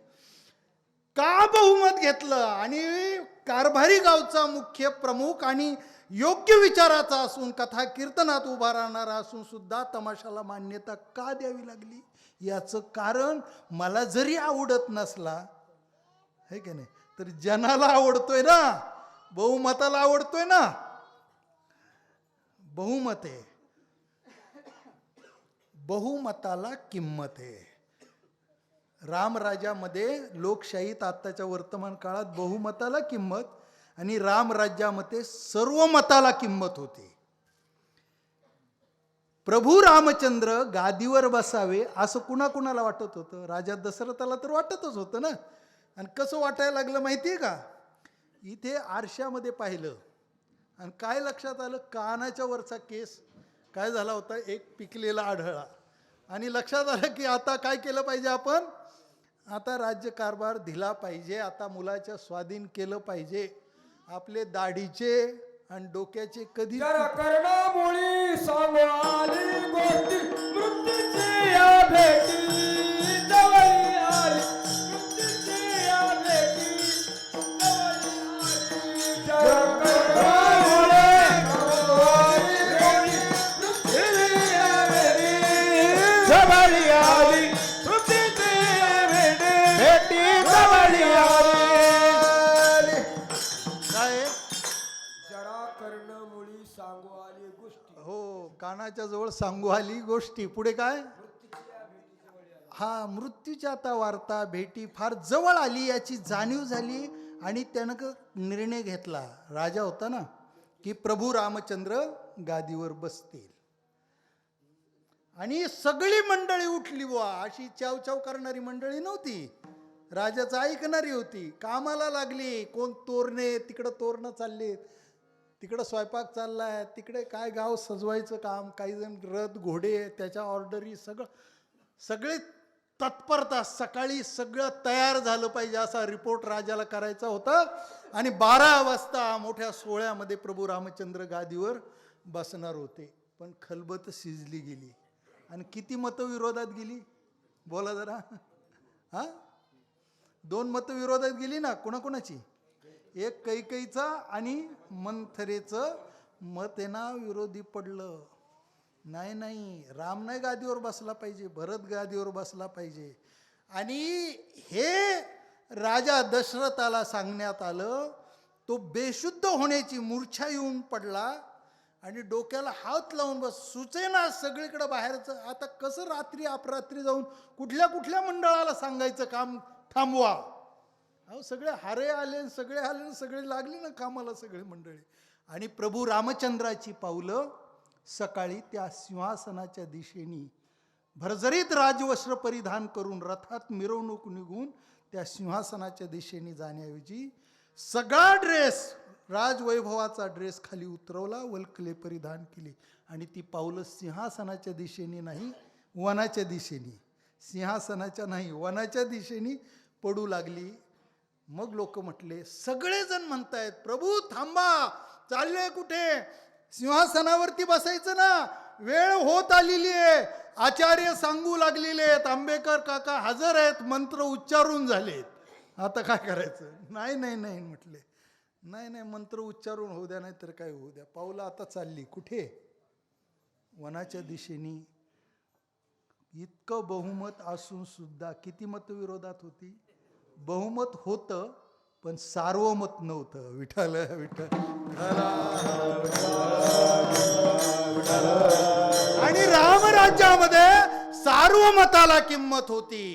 का बहुमत घेतलं? आणि कारभारी गावचा मुख्य प्रमुख आणि योग्य विचाराचा असून कथा कीर्तनात उभा राहणारा असून सुद्धा तमाशाला मान्यता का द्यावी लागली? याचं कारण, मला जरी आवडत नसला है की नाही, तर जनाला आवडतोय ना, बहुमताला आवडतोय ना. बहुमत आहे, बहुमताला किंमत आहे. रामराज्यामध्ये, लोकशाहीत आत्ताच्या वर्तमान काळात बहुमताला किंमत, आणि रामराज्यामध्ये सर्व मताला किंमत होती. प्रभू रामचंद्र गादीवर बसावे असं कुणाकुणाला वाटत होतं? राजा दशरथाला तर वाटतच होतं ना. आणि कसं वाटायला लागलं माहिती आहे का? इथे आरशामध्ये पाहिलं आणि काय लक्षात आलं, कानाच्या वरचा केस काय झाला होता, एक पिकलेला आढळला. आणि लक्षात आलं की आता काय केलं पाहिजे आपण, आता राज्यकारभार दिला पाहिजे, आता मुलाच्या स्वाधीन केलं पाहिजे. आपले दाढीचे आणि डोक्याचे कधी जरा कर्णामुळी सांगू आली गोष्टी, मृत्यूची या भेटी जवळी आली, मृत्यूची या भेटी जवळी आली. जरा कर्णामुळी सांगू आली गोष्टी, मृत्यूची या भेटी जवळी आली, मृत्यूची या भेटी जवळी आली. सांगू आली गोष्टी. हो, कानाच्या जवळ सांगू आली गोष्टी. पुढे काय? हा, मृत्यूची आता वार्ता भेटी फार जवळ आली याची जाणीव झाली. आणि त्यानं निर्णय घेतला, राजा होता ना, की प्रभू रामचंद्र गादीवर बसतील. आणि सगळी मंडळी उठली बुवा. अशी चाव करणारी मंडळी नव्हती, राजाचं ऐकणारी होती. कामाला लागली. कोण तोरणे, तिकडं तोरणं चालली, तिकडं स्वयंपाक चाललाय, तिकडे काय गाव सजवायचं काम, काही जण रथ घोडे त्याच्या ऑर्डरी, सगळे तत्परता. सकाळी सगळं तयार झालं पाहिजे असा रिपोर्ट राजाला करायचा होता. आणि 12 वाजता मोठ्या सोहळ्यामध्ये प्रभू रामचंद्र गादीवर बसणार होते. पण खलबत शिजली गेली. आणि किती मतं विरोधात गेली बोला जरा. हा, 2 मतं विरोधात गेली ना. कोणाकोणाची? एक कैकईचा आणि मंथरेचं मत आहे ना विरोधी पडलं. नाही, राम नाही गादीवर बसला पाहिजे, भरत गादीवर बसला पाहिजे. आणि हे राजा दशरथाला सांगण्यात आलं. तो बेशुद्ध होण्याची मूर्छा येऊन पडला आणि डोक्याला हात लावून बस. सुचेना सगळीकडे बाहेरचं. आता कसं रात्री अपरात्री जाऊन कुठल्या मंडळाला सांगायचं काम थांबवा. अहो सगळे हारे आले, सगळे लागले ना कामाला सगळे मंडळी. आणि प्रभू रामचंद्राची पावलं सकाळी त्या सिंहासनाच्या दिशेने भरजरीत राजवस्त्र परिधान करून रथात मिरवणूक निघून त्या सिंहासनाच्या दिशेने जाण्याऐवजी सगळा ड्रेस, राजवैभवाचा ड्रेस खाली उतरवला, वल्कले परिधान केली आणि ती पावलं सिंहासनाच्या दिशेने नाही, वनाच्या दिशेने, सिंहासनाच्या नाही वनाच्या दिशेने पडू लागली. मग लोक म्हटले, सगळेजण म्हणतायत प्रभू थांबा, चालले कुठे? सिंहासनावरती बसायचं ना, वेळ होत आलेली आहे. आचार्य सांगू लागलेले आहेत, आंबेकर काका हजर आहेत, मंत्र उच्चारून झालेत, आता काय करायचं? नाही म्हटले, नाही मंत्र उच्चारून होऊ द्या, नाही तर काय होऊ द्या. पावलं आता चालली कुठे? वनाच्या दिशेने. इतकं बहुमत असून सुद्धा किती मत विरोधात होती? बहुमत होतं पण सार्वमत नव्हतं. विठ्ठल विठ्ठल. आणि रामराज्यामध्ये सार्वमताला किंमत होती,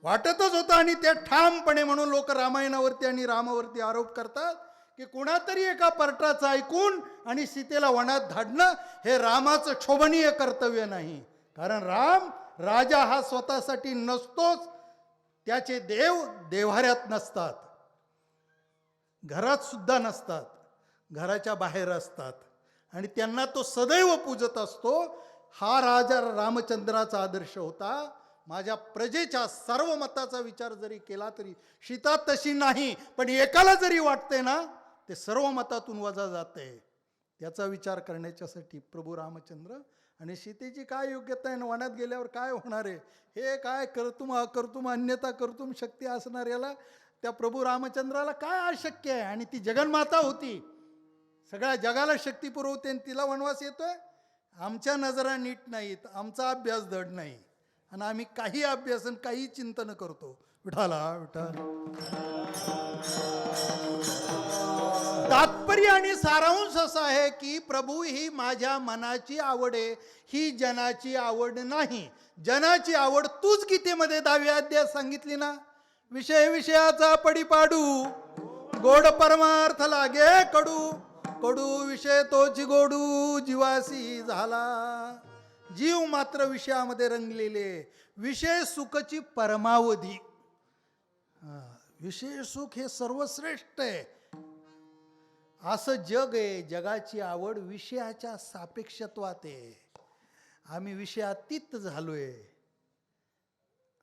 वाटतच होतं. आणि ते ठामपणे, म्हणून लोक रामायणावरती आणि रामावरती आरोप करतात की कुणातरी एका परटाचं ऐकून आणि सीतेला वनात धाडणं हे रामाचं शोभनीय कर्तव्य नाही. कारण राम राजा हा स्वतःसाठी नसतोच, त्याचे देव देव्हाऱ्यात नसतात, घरात सुद्धा नसतात, घराच्या बाहेर असतात आणि त्यांना तो सदैव पूजत असतो. हा राजा रामचंद्राचा आदर्श होता. माझ्या प्रजेच्या सर्व मताचा विचार जरी केला तरी सीता तशी नाही, पण एकाला जरी वाटते ना, ते सर्व मतातून वजा जाते. त्याचा विचार करण्याच्यासाठी प्रभू रामचंद्र आणि सीतेची काय योग्यता आहे, वनात गेल्यावर काय होणार आहे, हे काय कर्तुम अन्यथा कर्तुम शक्ती असणाऱ्याला, त्या प्रभू रामचंद्राला काय अशक्य आहे? आणि ती जगन्माता होती, सगळ्या जगाला शक्ती पुरवते, आणि तिला वनवास येतोय. आमच्या नजरा नीट नाहीत, आमचा अभ्यास धड नाही, आणि आम्ही काही अभ्यास आणि काही चिंतन करतो. विठाला विठाल. तात्पर्य आणि सारांश असा आहे की प्रभू ही माझ्या मनाची आवड आहे, ही जनाची आवड नाही. जनाची आवड तूच गीतेमध्ये 10व्या अध्यायात सांगितली ना, विषयाचा पडी पाडू, गोड परमार्थ लागे कडू, कडू विषय तोची गोडू, जीवासी झाला. जीव मात्र विषयामध्ये रंगलेले, विषय सुखची परमावधी. विषय सुख हे सर्वश्रेष्ठ आहे असं जग आहे. जगाची आवड विषयाच्या सापेक्षत्वात आहे. आम्ही विषयातीत झालोय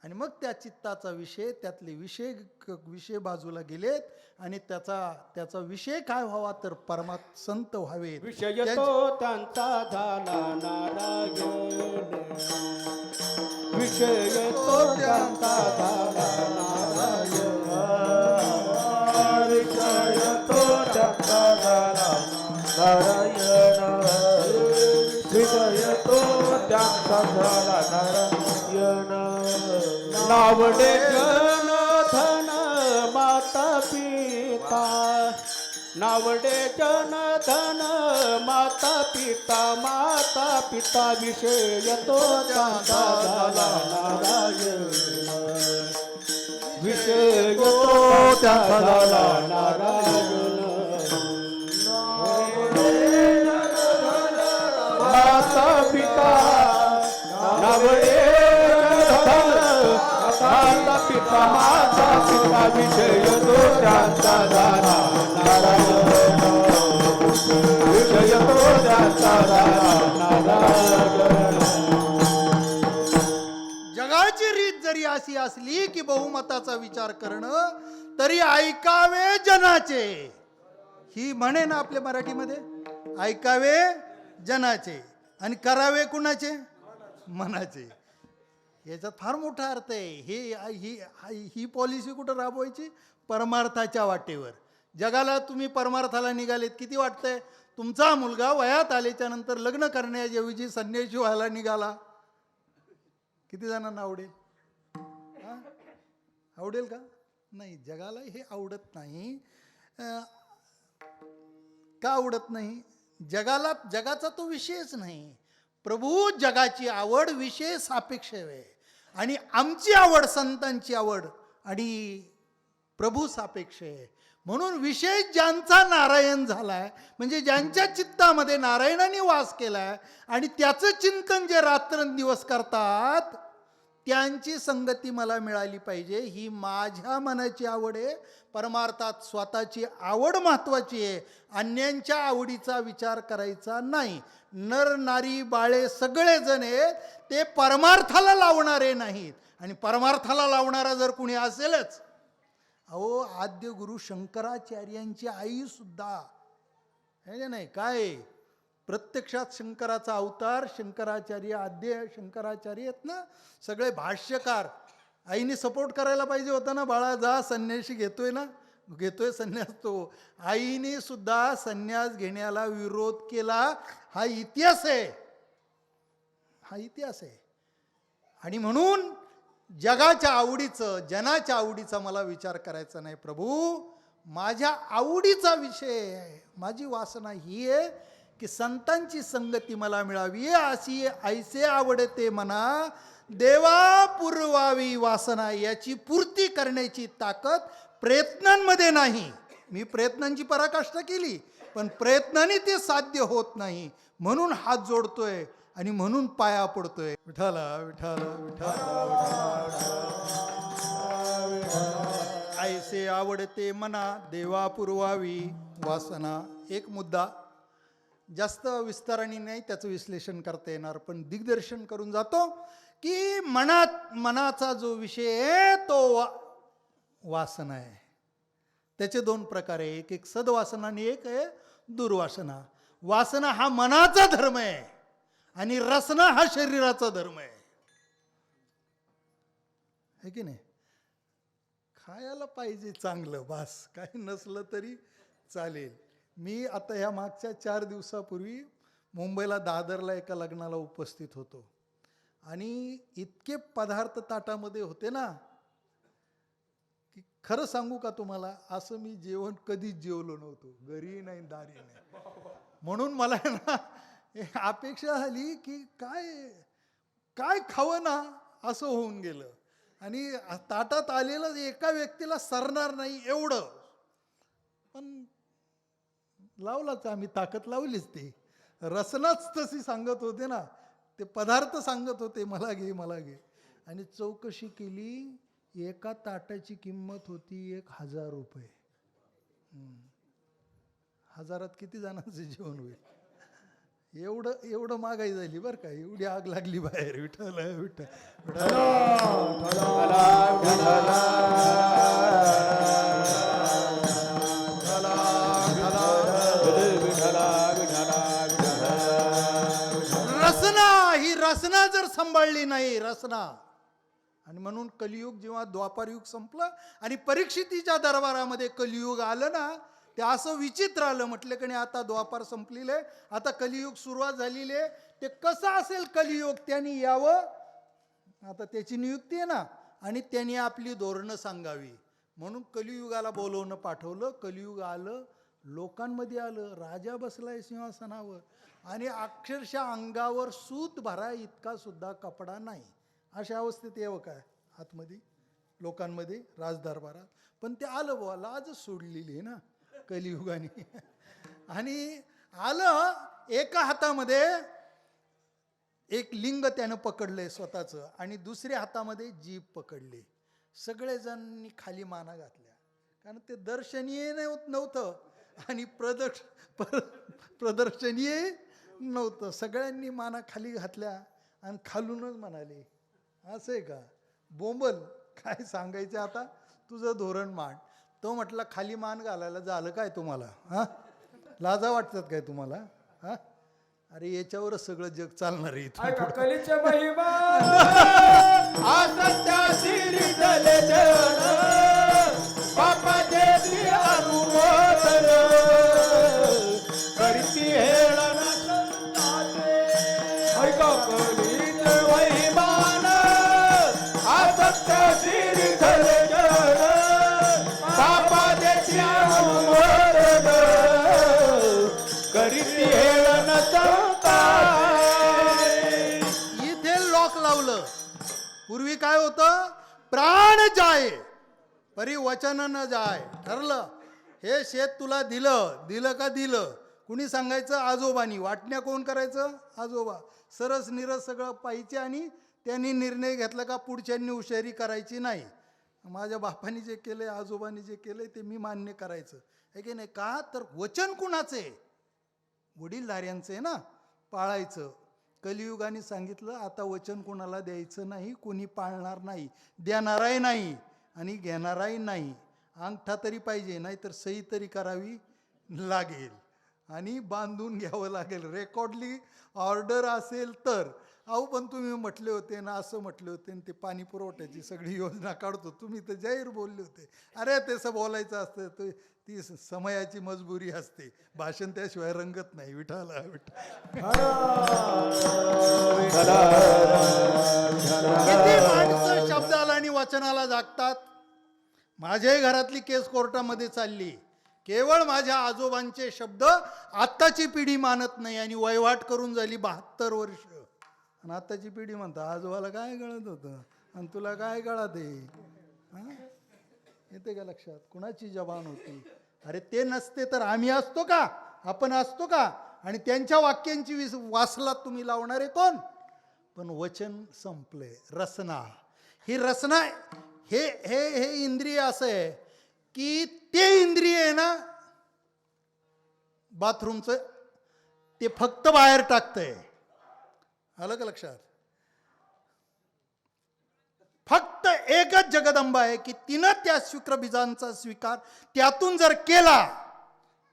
आणि मग त्या चित्ताचा विषय, त्यातले विषय बाजूला गेलेत आणि त्याचा विषय काय व्हावा तर परमात्मा संत व्हावे. विषय तो त्यांचा झाला नारायण, विषय तो त्यांचा झाला नारायण, विषय तो त्यांचा झाला नारायण, विषय तो त्यांचा झाला नारायण. नावडे जन धन माता पिता, नावडे जन धन माता पिता, विषय तो त्यांचा झाला नारायण, विषय तो त्यांचा झाला नारायण. माता पिता कामाचा पिता विषय तो त्यांचा झाला नारायण विषय तो त्यांचा झाला नारायण जगाची रीत जरी अशी असली की बहुमताचा विचार करणं तरी ऐकावे जनाचे. ही म्हणे ना आपल्या मराठीमध्ये, ऐकावे जनाचे आणि करावे कुणाचे, मनाचे. याच्यात फार मोठा अर्थ आहे. ही पॉलिसी कुठं राबवायची, परमार्थाच्या वाटेवर. जगाला तुम्ही परमार्थाला निघालेत, किती वाटतंय तुमचा मुलगा वयात आल्याच्या नंतर लग्न करण्याऐवजी संन्याशी व्हायला निघाला, किती जणांना आवडेल? हा? आवडेल का? नाही, जगाला हे आवडत नाही. का आवडत नाही? जगाचा तो विषयच नाही. प्रभू जगाची आवड विषय सापेक्ष आहे आणि आमची आवड, संतांची आवड आणि प्रभू सापेक्ष आहे. म्हणून विषय ज्यांचा नारायण झालाय, म्हणजे ज्यांच्या चित्तामध्ये नारायणाने वास केलाय आणि त्याचं चिंतन जे रात्रंदिवस करतात, त्यांची संगती मला मिळाली पाहिजे. ही माझ्या मनाची आवड आहे. परमार्थात स्वतःची आवड महत्वाची आहे, अन्यांच्या आवडीचा विचार करायचा नाही. नर नारी बाळे सगळेजण आहेत ते परमार्थाला लावणारे नाहीत. आणि परमार्थाला लावणारा जर कुणी असेलच, अहो आद्य गुरु शंकराचार्यांची आई सुद्धा हे नाही काय, प्रत्यक्षात शंकराचा अवतार शंकराचार्य, आद्य शंकराचार्य आहेत ना सगळे भाष्यकार. आईने सपोर्ट करायला पाहिजे होता ना, बाळा जा संन्यासी घेतोय संन्यास तो. आईने सुद्धा संन्यास घेण्याला विरोध केला. हा इतिहास आहे, हा इतिहास आहे. आणि म्हणून जगाच्या आवडीचं, जनाच्या आवडीचा मला विचार करायचा नाही. प्रभू माझ्या आवडीचा विषय आहे. माझी वासना ही आहे की संतांची संगती मला मिळावी. अशी ऐसे आवडते मना देवा पुरवावी वासना. याची पूर्ती करण्याची ताकद प्रयत्नांमध्ये नाही. मी प्रयत्नांची पराकाष्ठा केली, पण प्रयत्नाने ते साध्य होत नाही. म्हणून हात जोडतोय आणि म्हणून पाया पडतोय. विठाला विठाला विठाला ऐसे आवडते मना देवा पुरवावी वासना. एक मुद्दा जास्त विस्ताराने नाही त्याचं विश्लेषण करता येणार, पण दिग्दर्शन करून जातो की मनाचा जो विषय आहे तो वासना आहे. त्याचे दोन प्रकार आहे, एक सद्वासना आणि एक आहे दुर्वासना. वासना हा मनाचा धर्म आहे आणि रसना हा शरीराचा धर्म आहे की नाही. खायला पाहिजे चांगलं, बास काही नसलं तरी चालेल. मी आता ह्या मागच्या 4 दिवसापूर्वी मुंबईला दादरला एका लग्नाला उपस्थित होतो आणि इतके पदार्थ ताटामध्ये होते ना की खरं सांगू का तुम्हाला, असं मी जेवण कधीच जेवलो नव्हतो, घरी नाही दारी नाही. म्हणून मला ना अपेक्षा झाली की काय खावं ना असं होऊन गेलं. आणि ताटात आलेलं एका व्यक्तीला सरणार नाही एवढं, पण लावलाच आम्ही, ताकद लावलीच. ते रसनाच तशी सांगत होते ना, ते पदार्थ सांगत होते मला घे मला घे. आणि चौकशी केली, एका ताटाची किंमत होती 1000 रुपये. 1000त किती जणांचे जेवण होईल? एवढं महागाई झाली बरं का, एवढी आग लागली बाहेर. विठ्ठल विठ्ठल रसना जर सांभाळली नाही, रसना. आणि म्हणून कलियुग जेव्हा द्वापारयुग संपलं आणि परीक्षितीच्या दरबारामध्ये कलियुग आलं ना, ते असं विचित्र आलं. म्हटलं की नाही आता द्वापार संपलेले, आता कलियुग सुरुवात झालेली आहे. ते कसं असेल कलियुग, त्यांनी यावं, आता त्याची नियुक्ती आहे ना, आणि त्यांनी आपली धोरणं सांगावी. म्हणून कलियुगाला बोलवणं पाठवलं. कलियुग आलं, लोकांमध्ये आलं, राजा बसलाय सिंहासनावर आणि अक्षरशः अंगावर सूत भरा इतका सुद्धा कपडा नाही. अशा अवस्थेत यावं काय आतमध्ये लोकांमध्ये राजदरबारात. पण ते आलं बुवा, लाजच सोडलेली आहे ना कलियुगाने. आणि आलं, एका हातामध्ये एक लिंग त्यानं पकडलंय स्वतःचं आणि दुसऱ्या हातामध्ये जीभ पकडली. सगळेजणांनी खाली माना घातल्या, कारण ते दर्शनीय नव्हतं आणि प्रदर्शनीय नव्हतं. सगळ्यांनी माना खाली घातल्या आणि खालूनच म्हणाले, असं आहे का बोंबल, काय सांगायचं आता, तुझं धोरण मांड. तो म्हटला, खाली मान घालायला झालं काय तुम्हाला? हां, लाजा वाटतात काय तुम्हाला? हां, अरे याच्यावरच सगळं जग चालणार आहे इथून ऐका पुढं. कलीच्या महिमा असत्याची रिजले जण बापाचे श्री अनुमोदन करती हेळन ऐका कलीच्या महिमान असत्याची रिजले जण बापाचे श्री अनुमोदन करती हेळन इथे लॉक लावलं. पूर्वी काय होतं, प्राण जाय परी वचन न जाय. ठरलं, हे शेत तुला दिलं का दिलं. कुणी सांगायचं, आजोबानी. वाटण्या कोण करायचं, आजोबा. सरस निरस सगळं पाहिजे आणि त्यांनी निर्णय घेतला का पुढच्यांनी हुशारी करायची नाही. माझ्या बापानी जे केलंय, आजोबांनी जे केलंय ते मी मान्य करायचं, हे की नाही. का तर वचन कुणाचे, वडीलधाऱ्यांचे ना, पाळायचं. कलियुगाने सांगितलं, आता वचन कोणाला द्यायचं नाही, कोणी पाळणार नाही, देणाराही नाही आणि घेणाराही नाही. अंगठा तरी पाहिजे, नाहीतर सही तरी करावी लागेल आणि बांधून घ्यावं लागेल. रेकॉर्डली ऑर्डर असेल तर. अहो पण तुम्ही म्हटले होते ना, असं म्हटले होते ना, ते पाणी पुरवठ्याची सगळी योजना काढतो, तुम्ही तर जाहीर बोलले होते. अरे तसं बोलायचं असतं, तो ती समयाची मजबुरी असते, भाषण त्याशिवाय रंगत नाही. विठाला किती माणसं शब्दाला आणि वचनाला जागतात. माझ्याही घरातली केस कोर्टामध्ये चालली. केवळ माझ्या आजोबांचे शब्द आत्ताची पिढी मानत नाही आणि वयवाट करून झाली 72 वर्ष. आणि आत्ताची पिढी म्हणता, आजोबाला काय कळत होतं आणि तुला काय कळत आहे. येते का लक्षात, कुणाची जबान होती. अरे ते नसते तर आम्ही असतो का, आपण असतो का. आणि त्यांच्या वाक्यांची वासला तुम्ही लावणारे कोण. पण वचन संपले. रसना, ही रसना, हे हे हे इंद्रिय असं आहे की ते इंद्रिय आहे ना, बाथरूमचं, ते फक्त बाहेर टाकतंय. आलं का लक्षात. फक्त एकच जगदंबा आहे की तिनं त्या शुक्रबीजांचा स्वीकार त्यातून जर केला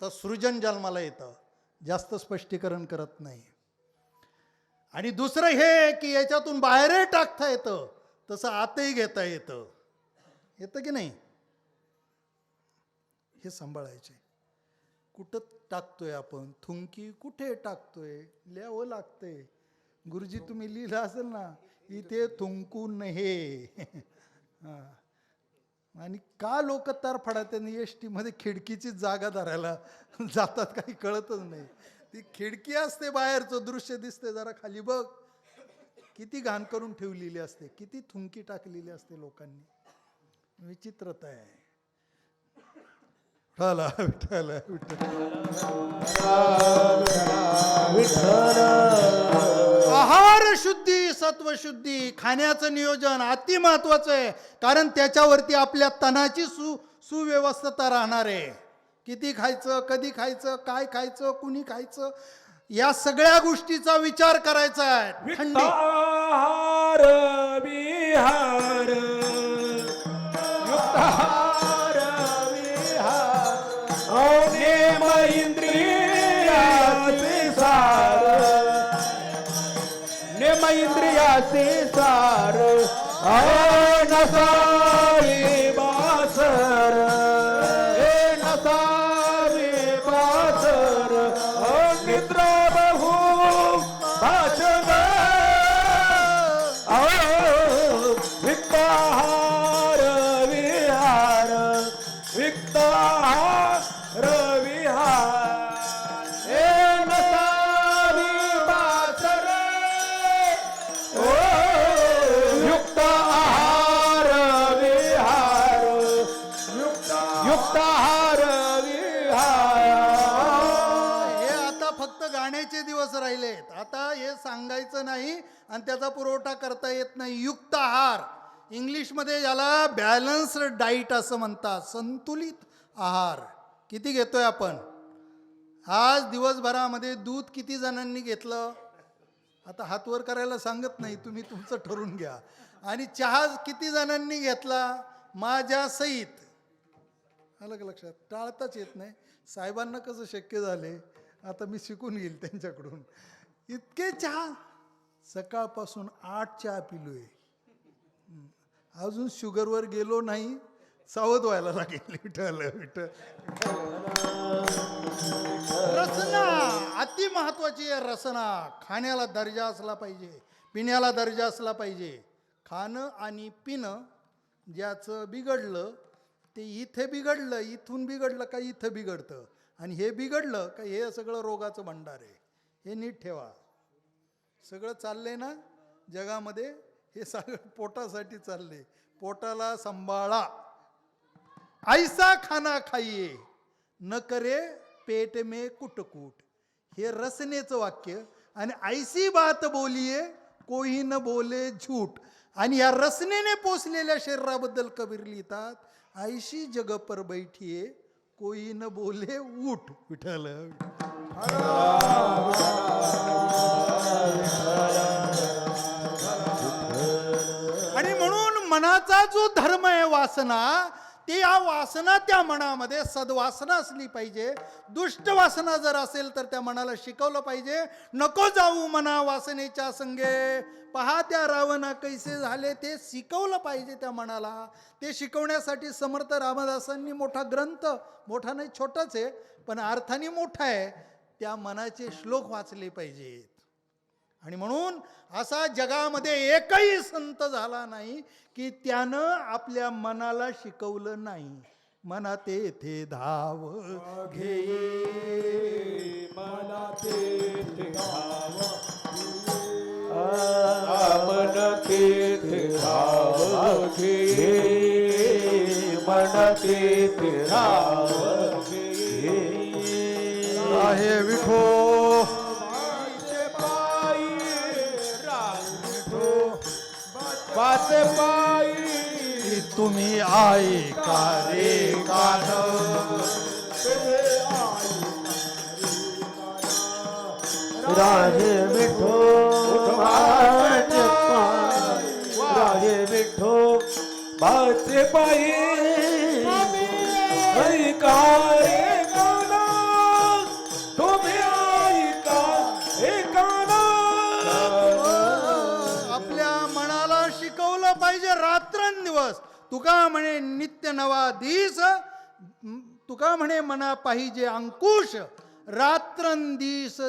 तर सृजन जन्माला येतं. जास्त स्पष्टीकरण करत नाही. आणि दुसरं हे की याच्यातून बाहेरही टाकता येतं, तसं आतही घेता येतं. येतं की नाही, हे सांभाळायचे. कुठं टाकतोय आपण, थुंकी कुठे टाकतोय, लिहावं लागतंय. गुरुजी तुम्ही लिहिलं असेल ना, इथे थुंकून हे. आणि का लोक तरफडात एस टीमध्ये खिडकीची जागा धरायला जातात, काही कळतच नाही. ती खिडकी असते, बाहेरचं दृश्य दिसते, जरा खाली बघ, किती घाण करून ठेवलेली असते, किती थुंकी टाकलेली असते लोकांनी. विचित्रता आहे. विठ्ठल आहार शुद्धी, सत्वशुद्धी, खाण्याचं नियोजन अति महत्वाचं आहे. कारण त्याच्यावरती आपल्या तनाची सुव्यवस्था राहणार आहे. किती खायचं, कधी खायचं, काय खायचं, कुणी खायचं, या सगळ्या गोष्टीचा विचार करायचा आहे. थंडी आहार विहार युक्ताहार विहार नेम इंद्रियाचे सार नेम इंद्रियाचे सार नसावी बासर नसावी बासर निद्रा बहु भाषण विक्ताहार विहार विक्ताहार विहार नसावी बासर युक्त आहार विहार युक्त आहार विहार. हे आता फक्त गाण्याचे दिवस राहिलेत. आता हे सांगायचं नाही आणि त्याचा पुरवठा करता येत नाही. युक्त आहार, इंग्लिशमध्ये याला बॅलन्स्ड डाईट असं म्हणतात, संतुलित आहार. किती घेतोय आपण आज दिवसभरामध्ये? दूध किती जणांनी घेतलं? आता हात वर करायला सांगत नाही, तुम्ही तुमचं ठरवून घ्या. आणि चहा किती जणांनी घेतला माझ्या सहित? आलं का लक्षात? टाळताच येत नाही. साहेबांना कसं शक्य झाले, आता मी शिकून घेईल त्यांच्याकडून. इतके चहा, सकाळपासून 8 चहा पिलोय. अजून शुगरवर गेलो नाही, सावध व्हायला लागेल. विठ्ठल विठ्ठल. रसना अति महत्वाची आहे. रसना, खाण्याला दर्जा असला पाहिजे, पिण्याला दर्जा असला पाहिजे. खाणं आणि पिणं ज्याचं बिघडलं ते इथे बिघडलं, इथून बिघडलं का इथं बिघडतं, आणि हे बिघडलं का हे सगळं रोगाचं भंडार आहे. हे नीट ठेवा. सगळं चाललंय ना जगामध्ये, हे सगळं पोटासाठी चालले. पोटाला सांभाळा. ऐसा खाना खाइये न करे पेट में कुटकुट, हे रसनेचं वाक्य. आणि ऐसी बात बोलिये कोई न बोले झूठ. आणि या रसनेने पोचलेल्या शरीराबद्दल कबीर लिहितात, ऐशी जग पर बैठिये कोई न बोले उठ. विठ्ठल. आणि म्हणून मनाचा जो धर्म आहे वासना, ते या वासना त्या मनामध्ये सद्वासना असली पाहिजे. दुष्ट वासना जर असेल तर त्या मनाला शिकवलं पाहिजे. नको जाऊ मना वासनेच्या संगे, पहा त्या रावणा कैसे झाले, ते शिकवलं पाहिजे त्या मनाला. ते शिकवण्यासाठी समर्थ रामदासांनी मोठा ग्रंथ, मोठा नाही छोटाच आहे पण अर्थाने मोठा आहे, त्या मनाचे श्लोक वाचले पाहिजेत. आणि म्हणून असा जगामध्ये एकही संत झाला नाही की त्यानं आपल्या मनाला शिकवलं नाही. मना तेथे धाव घे, मना तेथे धाव मन तेथे धाव घे, मन तेथे धाव घे. आहे विठो बात पायी तुम्ही आई का रे कान. राहे विठो बात पायी, राहे विठो बात पायी ऐका रे गाना, तुम्ही ऐका हे गाना. आपल्या मनाला शिकवलं पाहिजे रात्रंदिवस. तुका म्हणे नित्य नवा दिस, तुका म्हणे मना पाहिजे अंकुश. रात्रंदिस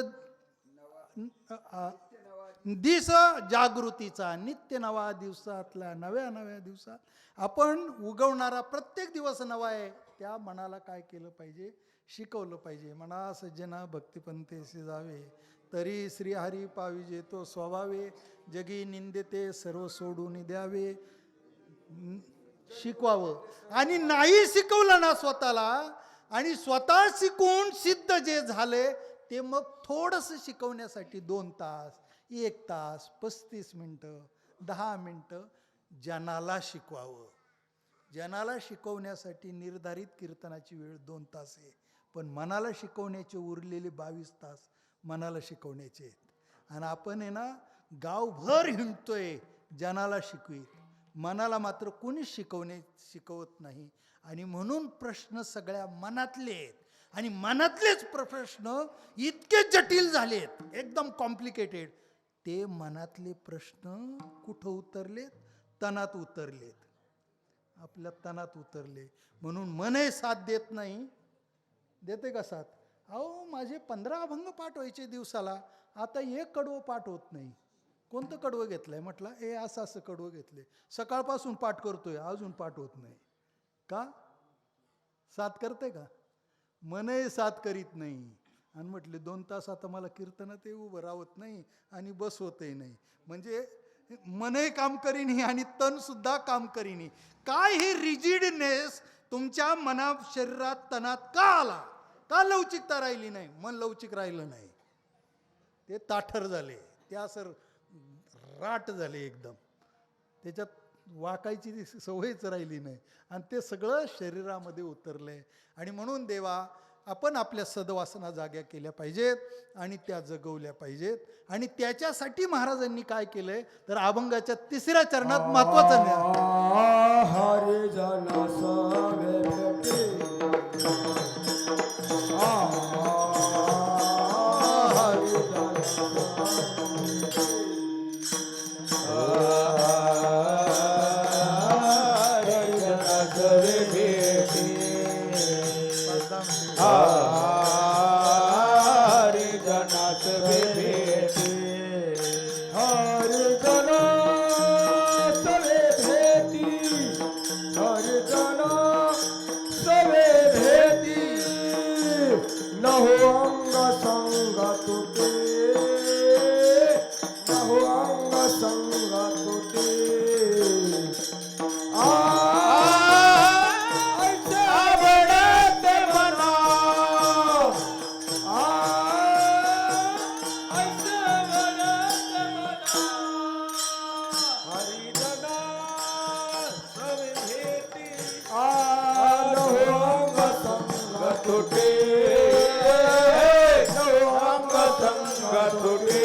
दिस जागृतीचा, नित्य नवा दिवसातल्या नव्या नव्या दिवसात आपण उगवणारा प्रत्येक दिवस नवा आहे. त्या मनाला काय केलं पाहिजे? शिकवलं पाहिजे. म्हणा सज्जना भक्तिपंथेसी जावे, तरी श्रीहरी पाविजे तो स्वभावे. जगी निंदिते सर्व सोडून द्यावे. शिकवावं. आणि नाही शिकवलं ना स्वतःला, आणि स्वतः शिकून सिद्ध जे झाले ते मग थोडंसं शिकवण्यासाठी 2 तास, 1 तास, 35 मिनटं, 10 मिनटं जनाला शिकवावं. जनाला शिकवण्यासाठी निर्धारित कीर्तनाची वेळ 2 तास आहे, पण मनाला शिकवण्याचे उरलेले 22 तास मनाला शिकवण्याचे आहेत. आणि आपण आहे ना गावभर हिंडतोय जनाला शिकवीत, मनाला मात्र कोणीच शिकवत नाही. आणि म्हणून प्रश्न सगळ्या मनातले आहेत. आणि मनातलेच प्रश्न इतके जटिल झालेत, एकदम कॉम्प्लिकेटेड. ते मनातले प्रश्न कुठं उतरलेत? तनात उतरलेत. आपल्या तनात उतरले. म्हणून मनही साथ देत नाही. देते का साथ? अहो माझे 15 अभंग पाठ व्हायचे दिवसाला, आता 1 कडवं पाठ होत नाही. कोणतं कडवं घेतलंय? म्हटलं असं असं कडवं घेतले, सकाळपासून पाठ करतोय, अजून पाठ होत नाही. का? साथ करते का? मनही साथ करीत नाही. आणि म्हटले 2 तास आता मला कीर्तनात उभं राहत नाही आणि बसवतही नाही. म्हणजे मनही काम करीनी आणि तन सुद्धा काम करीनी. काय हे रिजिडनेस तुमच्या मना शरीरात तनात का आला? का लवचिकता राहिली नाही? मन लवचिक राहिलं नाही, ते ताठर झाले, ते असं राट झाले एकदम. त्याच्यात वाकायची ती सवयच राहिली नाही आणि ते सगळं शरीरामध्ये उतरलंय. आणि म्हणून देवा आपण आपल्या सद्वासना जाग्या केल्या पाहिजेत आणि त्या जगवल्या पाहिजेत. आणि त्याच्यासाठी महाराजांनी काय केलंय तर अभंगाच्या 3ऱ्या चरणात महत्वाचं ज्ञान हरी जन सवे भेटी हरी जन सवे भेटी हरी जन सवे भेटी हरी जन सवे भेटी हरी जन सवे भेटी नहो अंग संग तुटे नहो अंग संग तुटे ऐसे आवडते मना ऐसे आवडते मना हरी जना सवे भेटी नहो अंग संग तुटे नहो अंग संग तुटे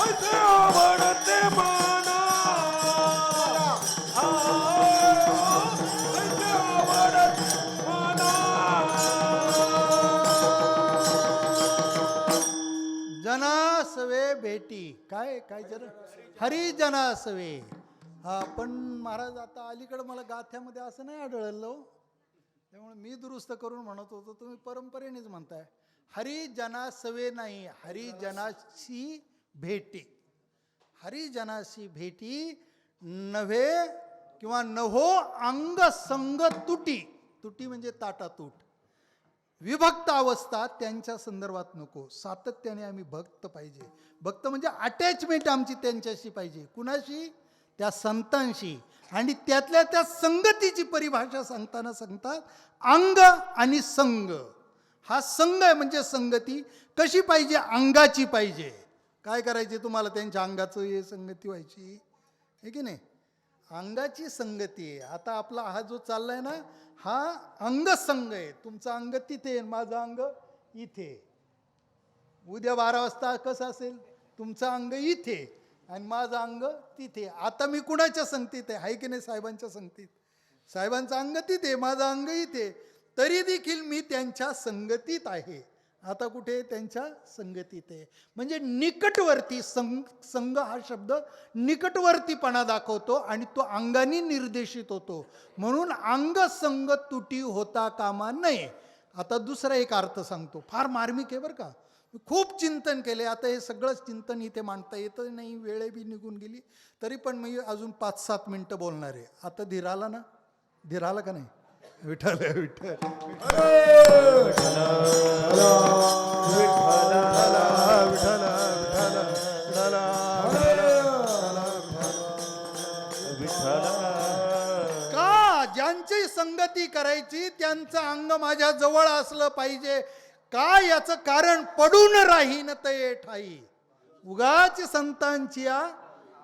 ऐसे आवडते मना ऐसे आवडते मना जनासवे भेटी काय काय जर हरी जनासवे. हा पण महाराज आता अलीकडं मला गाथ्यामध्ये असं नाही आढळलं हो. त्यामुळे मी दुरुस्त करून म्हणत होतो, तुम्ही परंपरेनेच म्हणताय. हरी जनासवे नाही, हरी जनाशी भेटी. हरी जनाशी भेटी नव्हे किंवा नभो अंग संग तुटी. तुटी म्हणजे ताटातूट. विभक्त अवस्था त्यांच्या संदर्भात नको. सातत्याने आम्ही भक्त पाहिजे. भक्त म्हणजे अटॅचमेंट आमची त्यांच्याशी पाहिजे. कुणाशी? त्या संतांशी. आणि त्यातल्या त्या संगतीची परिभाषा सांगताना सांगतात अंग आणि संग. हा संग आहे म्हणजे संगती कशी पाहिजे? अंगाची पाहिजे. काय करायचे तुम्हाला? त्यांच्या अंगाचं हे संगती व्हायची आहे की नाही? अंगाची संगती आहे. आता आपला हा जो चाललाय ना हा अंगसंग आहे. तुमचं अंग तिथे माझं अंग इथे. उद्या 12 वाजता कसं असेल? तुमचं अंग इथे आणि माझं अंग तिथे. आता मी कुणाच्या संगतीत आहे? आहे की नाही? साहेबांच्या संगतीत. साहेबांचं अंग तिथे, माझं अंग इथे. तरी देखील मी त्यांच्या संगतीत आहे. आता कुठे? त्यांच्या संगतीत आहे. म्हणजे निकटवर्ती. संग हा शब्द निकटवर्तीपणा दाखवतो आणि तो अंगाने निर्देशित होतो. म्हणून अंग संग तुटी होता कामा नये. आता दुसरा एक अर्थ सांगतो, फार मार्मिक आहे बरं का. खूप चिंतन केले. आता हे सगळंच चिंतन इथे मांडता येतं नाही, वेळ बी निघून गेली. तरी पण मी अजून 5-7 मिनटं बोलणार आहे. आता धीर आला ना? धीर आला का नाही? विठ्ठल विठ्ठल का? ज्यांची संगती करायची त्यांचं अंग माझ्या जवळ असलं पाहिजे का? याचं कारण पडून राहीन ते ठाई. उगाच संतांची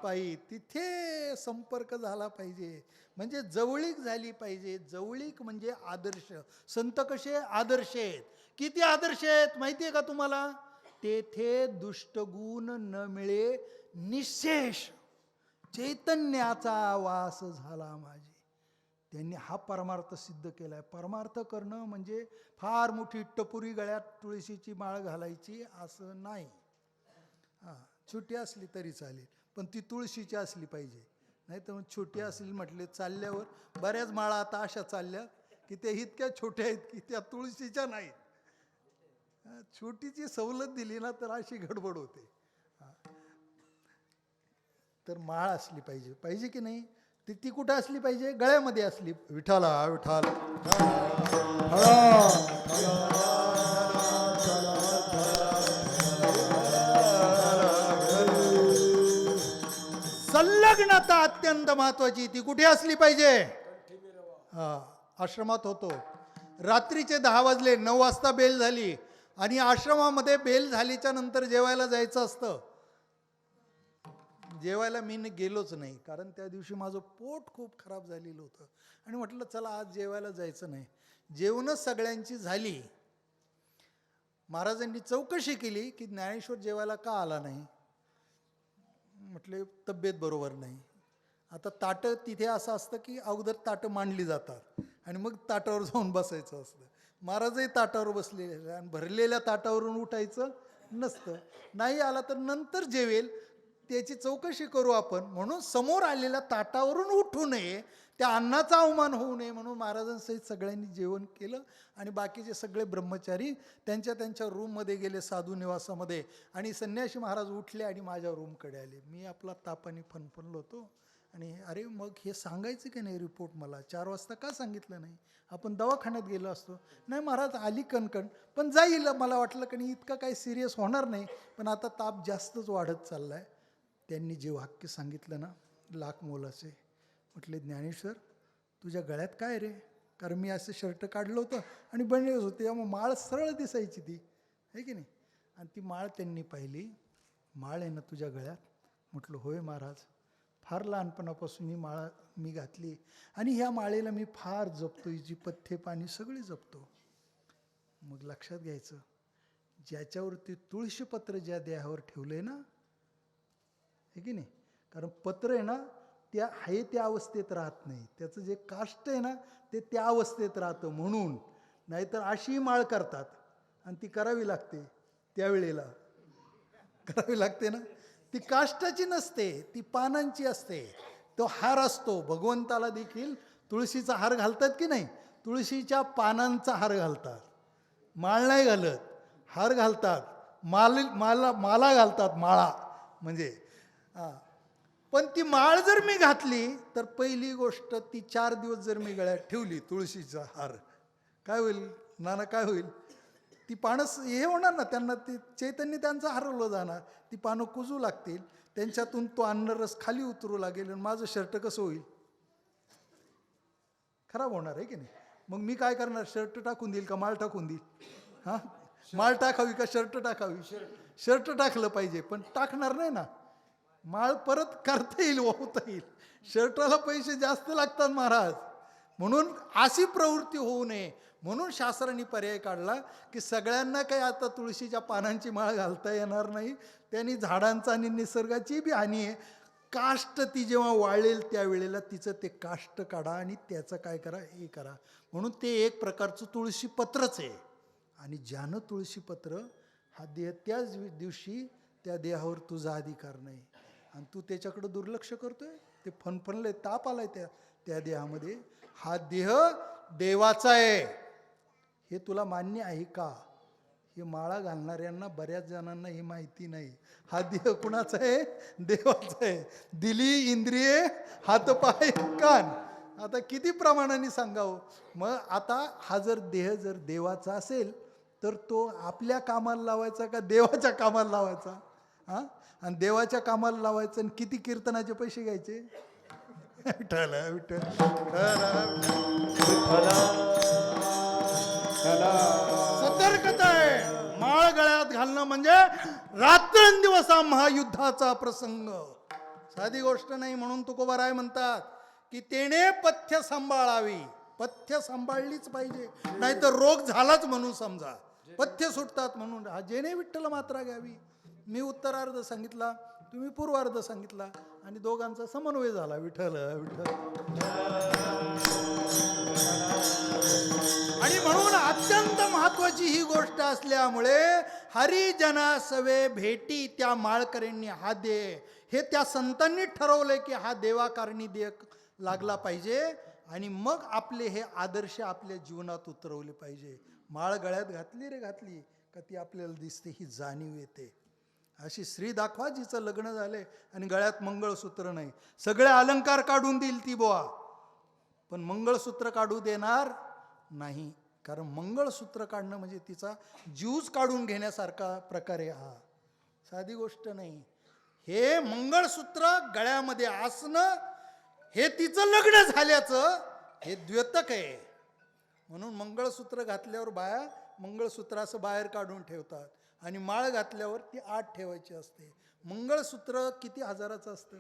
पायी तिथे संपर्क झाला पाहिजे. म्हणजे जवळीक झाली पाहिजे. जवळीक म्हणजे आदर्श. संत कसे? आदर्श आहेत. किती आदर्श आहेत माहिती आहे का तुम्हाला? तेथे दुष्टगुण न मिळे निशेष चैतन्याचा वास झाला माझी. त्यांनी हा परमार्थ सिद्ध केलाय. परमार्थ करणं म्हणजे फार मोठी टपुरी गळ्यात तुळशीची माळ घालायची असं नाही. छोटी असली तरी चालेल पण ती तुळशीची असली पाहिजे. नाही तर छोटी असली म्हटले चालल्यावर बऱ्याच माळा आता अशा चालल्या की त्या इतक्या छोट्या आहेत की त्या तुळशीच्या नाहीत. छोटीची सवलत दिली ना तर अशी गडबड होते. तर माळ असली पाहिजे. पाहिजे की नाही? ती कुठं असली पाहिजे? गळ्यामध्ये असली. विठाला विठाल संलग्नता अत्यंत महत्वाची. ती कुठे असली पाहिजे? आश्रमात होतो. रात्रीचे 10 वाजले, 9 वाजता बेल झाली आणि आश्रमामध्ये बेल झालीच्या नंतर जेवायला जायचं असतं. जेवायला मी गेलोच नाही, कारण त्या दिवशी माझं पोट खूप खराब झालेलं होतं आणि म्हटलं चला आज जेवायला जायचं नाही. जेवणच सगळ्यांची झाली. महाराजांनी चौकशी केली की ज्ञानेश्वर जेवायला का आला नाही. म्हटले तब्येत बरोबर नाही. आता ताटं तिथे असं असतं की अगोदर ताटं मांडली जातात आणि मग ताटावर जाऊन बसायचं असतं. महाराजही ताटावर बसलेले आणि भरलेल्या ताटावरून उठायचं नसतं. नाही आला तर नंतर जेवेल, त्याची चौकशी करू आपण, म्हणून समोर आलेल्या ताटावरून उठू नये, त्या अन्नाचा अवमान होऊ नये म्हणून महाराजांसहित सगळ्यांनी जेवण केलं आणि बाकीचे सगळे ब्रह्मचारी त्यांच्या त्यांच्या रूममध्ये गेले, साधू निवासामध्ये. आणि संन्यासी महाराज उठले आणि माझ्या रूमकडे आले. मी आपला तापाने फनफनलो होतो आणि अरे मग हे सांगायचं की नाही रिपोर्ट मला 4 वाजता का सांगितलं नाही, आपण दवाखान्यात गेलो असतो. नाही महाराज आली कणकण, पण जाईल. मला वाटलं की नाही इतकं काही सिरियस होणार नाही, पण आता ताप जास्तच वाढत चालला आहे. त्यांनी जे वाक्य सांगितलं ना लाख मोलाचे. म्हटले ज्ञानेश्वर तुझ्या गळ्यात काय रे, कारण मी असं शर्ट काढलं होतं आणि बनलेच होते, त्यामुळे माळ सरळ दिसायची ती, आहे की नाही. आणि ती माळ त्यांनी पाहिली. माळ आहे ना तुझ्या गळ्यात. म्हटलं होय महाराज, फार लहानपणापासून ही माळ मी घातली आणि ह्या माळेला मी फार जपतो, हिची पथ्ये पाणी सगळी जपतो. मग लक्षात घ्यायचं, ज्याच्यावरती तुळशीपत्र ज्या देहावर ठेवलंय ना, आहे की नाही, कारण पत्र आहे ना त्या आहे त्या अवस्थेत राहत नाही, त्याचं जे काष्ट आहे ना ते त्या अवस्थेत राहतं. म्हणून नाहीतर अशी माळ करतात आणि ती करावी लागते, त्यावेळेला करावी लागते ना. ती काष्टाची नसते, ती पानांची असते. तो हार असतो. भगवंताला देखील तुळशीचा हार घालतात की नाही, तुळशीच्या पानांचा हार घालतात, माळ नाही घालत, हार घालतात. माला घालतात, माळा म्हणजे. पण ती माळ जर मी घातली तर पहिली गोष्ट ती 4 दिवस जर मी गळ्यात ठेवली तुळशीचा हार, काय होईल नाना, काय होईल, ती पानं हे होणार ना, त्यांना ती चैतन्य त्यांचं हरवलं जाणार, ती पानं कुजू लागतील, त्यांच्यातून तो अन्नरस खाली उतरू लागेल आणि माझं शर्ट कसं होईल, खराब होणार आहे की नाही. मग मी काय करणार, शर्ट टाकून देईल का माळ टाकून देईल. हां, माळ टाकावी का शर्ट टाकावी, शर्ट टाकलं पाहिजे, पण टाकणार नाही ना. माळ परत करता येईल, वाहता येईल, शर्टाला पैसे जास्त लागतात महाराज. म्हणून अशी प्रवृत्ती होऊ नये म्हणून शास्त्रांनी पर्याय काढला की सगळ्यांना काही आता तुळशीच्या पानांची माळ घालता येणार नाही, त्यांनी झाडांचा आणि निसर्गाची बी हानी आहे. काष्ट ती जेव्हा वाळेल त्यावेळेला तिचं ते काष्ट काढा आणि त्याचं काय करा, हे करा. म्हणून ते एक प्रकारचं तुळशीपत्रच आहे. आणि ज्यानं तुळशीपत्र हा देह त्याच दिवशी त्या देहावर तुझा अधिकार नाही आणि तू त्याच्याकडं दुर्लक्ष करतोय, ते फनफनलंय, ताप आलाय त्या देहामध्ये. हा देह देवाचा आहे हे तुला मान्य आहे का. हे माळा घालणाऱ्यांना बऱ्याच जणांना ही माहिती नाही. हा देह कुणाचा आहे, देवाचा आहे. दिली इंद्रिये, हात पाय कान, आता किती प्रमाणाने सांगावं. मग आता हा जर देह जर देवाचा असेल तर तो आपल्या कामाला लावायचा का देवाच्या कामाला लावायचा. हां, आणि देवाच्या कामाला लावायचं आणि किती कीर्तनाचे पैसे घ्यायचे. विठ्ठल विठ्ठल सतर्कता आहे. माळ गळ्यात घालणं म्हणजे रात्रंदिवस महायुद्धाचा प्रसंग, साधी गोष्ट नाही. म्हणून तुकोबाराय म्हणतात की तेने पथ्य सांभाळावी. पथ्य सांभाळलीच पाहिजे, नाहीतर रोग झालाच म्हणून समजा. पथ्य सुटतात म्हणून हा जेने विठ्ठल मात्रा घ्यावी. मी उत्तरार्ध सांगितला, तुम्ही पूर्वार्ध सांगितला आणि दोघांचा समन्वय झाला. विठ्ठल विठ्ठल. आणि म्हणून अत्यंत महत्वाची ही गोष्ट असल्यामुळे हरिजना सवे भेटी त्या माळकऱ्यांनी हा देह, हे त्या संतांनी ठरवलंय की हा देवाकारणी देह लागला पाहिजे आणि मग आपले हे आदर्श आपल्या जीवनात उतरवले पाहिजे. माळ गळ्यात घातली रे घातली का ती आपल्याला दिसते, ही जाणीव येते. अशी स्त्री दाखवा जिचं लग्न झालंय आणि गळ्यात मंगळसूत्र नाही. सगळे अलंकार काढून देईल ती बुवा, पण मंगळसूत्र काढू देणार नाही. कारण मंगळसूत्र काढणं म्हणजे तिचा जीवच काढून घेण्यासारखा प्रकार आहे हा, साधी गोष्ट नाही. हे मंगळसूत्र गळ्यामध्ये असणं हे तिचं लग्न झाल्याचं हे द्योतक आहे. म्हणून मंगळसूत्र घातल्यावर बाया मंगळसूत्र असं बाहेर काढून ठेवतात आणि माळ घातल्यावर ती आत ठेवायची असते. मंगळसूत्र किती हजाराचं असतं,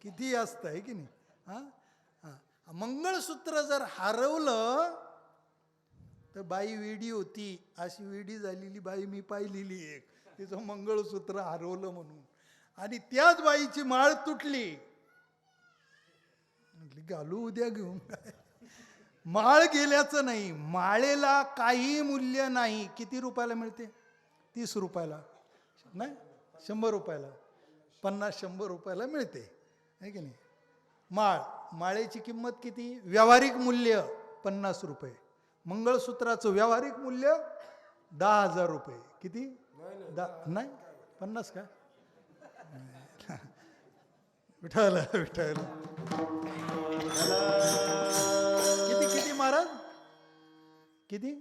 किती असतं आहे की नाही? हां हां, मंगळसूत्र जर हरवलं तर बाई वेडी होती. अशी वेडी झालेली बाई मी पाहिलेली एक, तिचं मंगळसूत्र हरवलं म्हणून, आणि त्याच बाईची माळ तुटली. म्हटली घालू उद्या घेऊन. माळ गेल्याचं नाही, माळेला काही मूल्य नाही. किती रुपयाला मिळते? 30 रुपयाला नाही, 100 रुपयाला, 50-100 रुपयाला मिळते आहे की नाही? माळेची किंमत किती? व्यावहारिक मूल्य 50 रुपये. मंगळसूत्राचं व्यावहारिक मूल्य 10,000 रुपये. किती? नाही 50 का? विठ्ठल विठ्ठल. किती किती महाराज? किती?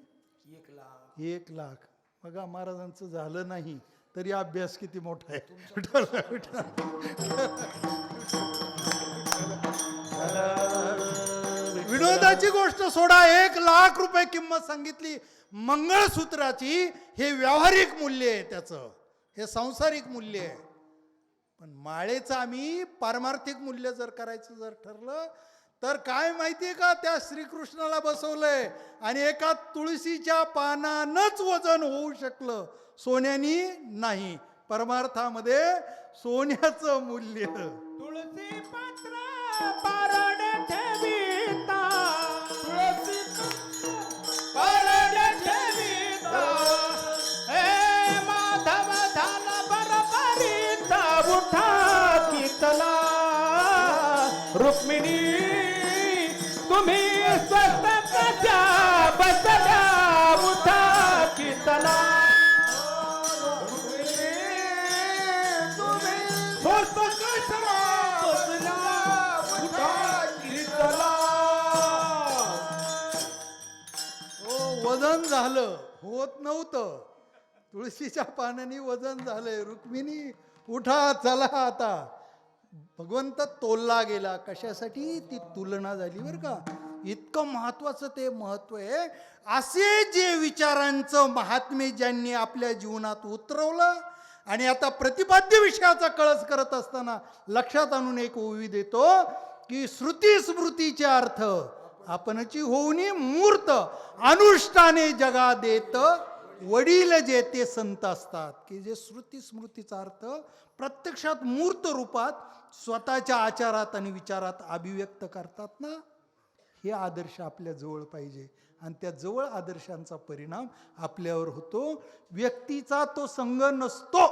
1 लाख. बघा महाराजांचं झालं नाही तरी अभ्यास किती मोठा आहे. विठ्ठल विठ्ठल. विनोदाची गोष्ट सोडा, 1 लाख रुपये किंमत सांगितली मंगळसूत्राची. हे व्यावहारिक मूल्य आहे त्याचं, हे सांसारिक मूल्य आहे. पण माळेचं आम्ही पारमार्थिक मूल्य जर करायचं जर ठरलं तर काय माहितीये का, त्या श्रीकृष्णाला बसवलंय आणि एका तुळशीच्या पानानंच वजन होऊ शकलं, सोन्यानी नाही. परमार्थामध्ये सोन्याचं मूल्य. तुळसी पत्र पारड ठेविता, तुळसी पारड ठेविता, हे माधव झाला बरोबरीचा उठा कीर्तला. रुक्मिणी तुम्ही स्वस्त कशा बसल्या उठा कीर्तला. स्वस्त कशा बसल्या उठा कीर्तला. वजन झालं, होत नव्हतं, तुळशीच्या पानाने वजन झालंय. रुक्मिणी उठा चला आता. भगवंत तोलला गेला. कशासाठी? ती तुलना झाली बरं का. इतकं महत्वाचं ते महत्व आहे. असे जे विचारांचं महात्म्य ज्यांनी आपल्या जीवनात उतरवलं आणि आता प्रतिपाद्य विषयाचा कळस करत असताना लक्षात आणून एक ओवी देतो की श्रुती स्मृतीचे अर्थ आपणची होऊनी मूर्त अनुष्ठाने जगा देत वडील जे ते संत असतात की जे श्रुती स्मृतीचा अर्थ प्रत्यक्षात मूर्त रूपात स्वतःच्या आचारात आणि विचारात अभिव्यक्त करतात ना. हे आदर्श आपल्या जवळ पाहिजे आणि त्या जवळ आदर्शांचा परिणाम आपल्यावर होतो. व्यक्तीचा तो संग नसतो,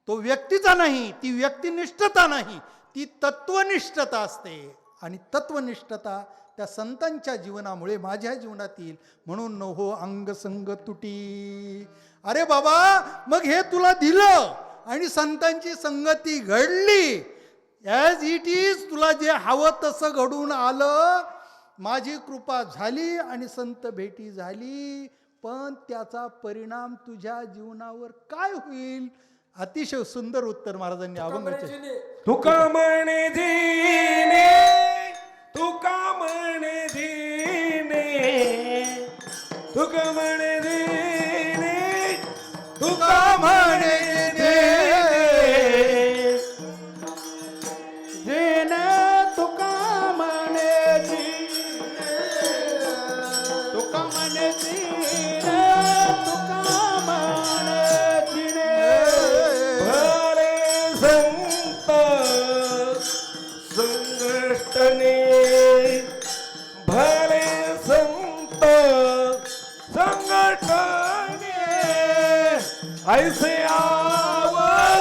तो व्यक्तीचा नाही, ती व्यक्तिनिष्ठता नाही, ती तत्वनिष्ठता असते. आणि तत्वनिष्ठता त्या संतांच्या जीवनामुळे माझ्या जीवनात येईल. म्हणून न हो अंग संग तुटी. अरे बाबा, मग हे तुला दिलं आणि संतांची संगती घडली, ॲज इट इज तुला जे हवं तसं घडून आलं, माझी कृपा झाली आणि संत भेटी झाली, पण त्याचा परिणाम तुझ्या जीवनावर काय होईल? अतिशय सुंदर उत्तर महाराजांनी अभंगाचे. तुका म्हणे धीने, तुका म्हणे धीने, तुका म्हणे धीने, तुका म्हणे ऐसे आवडते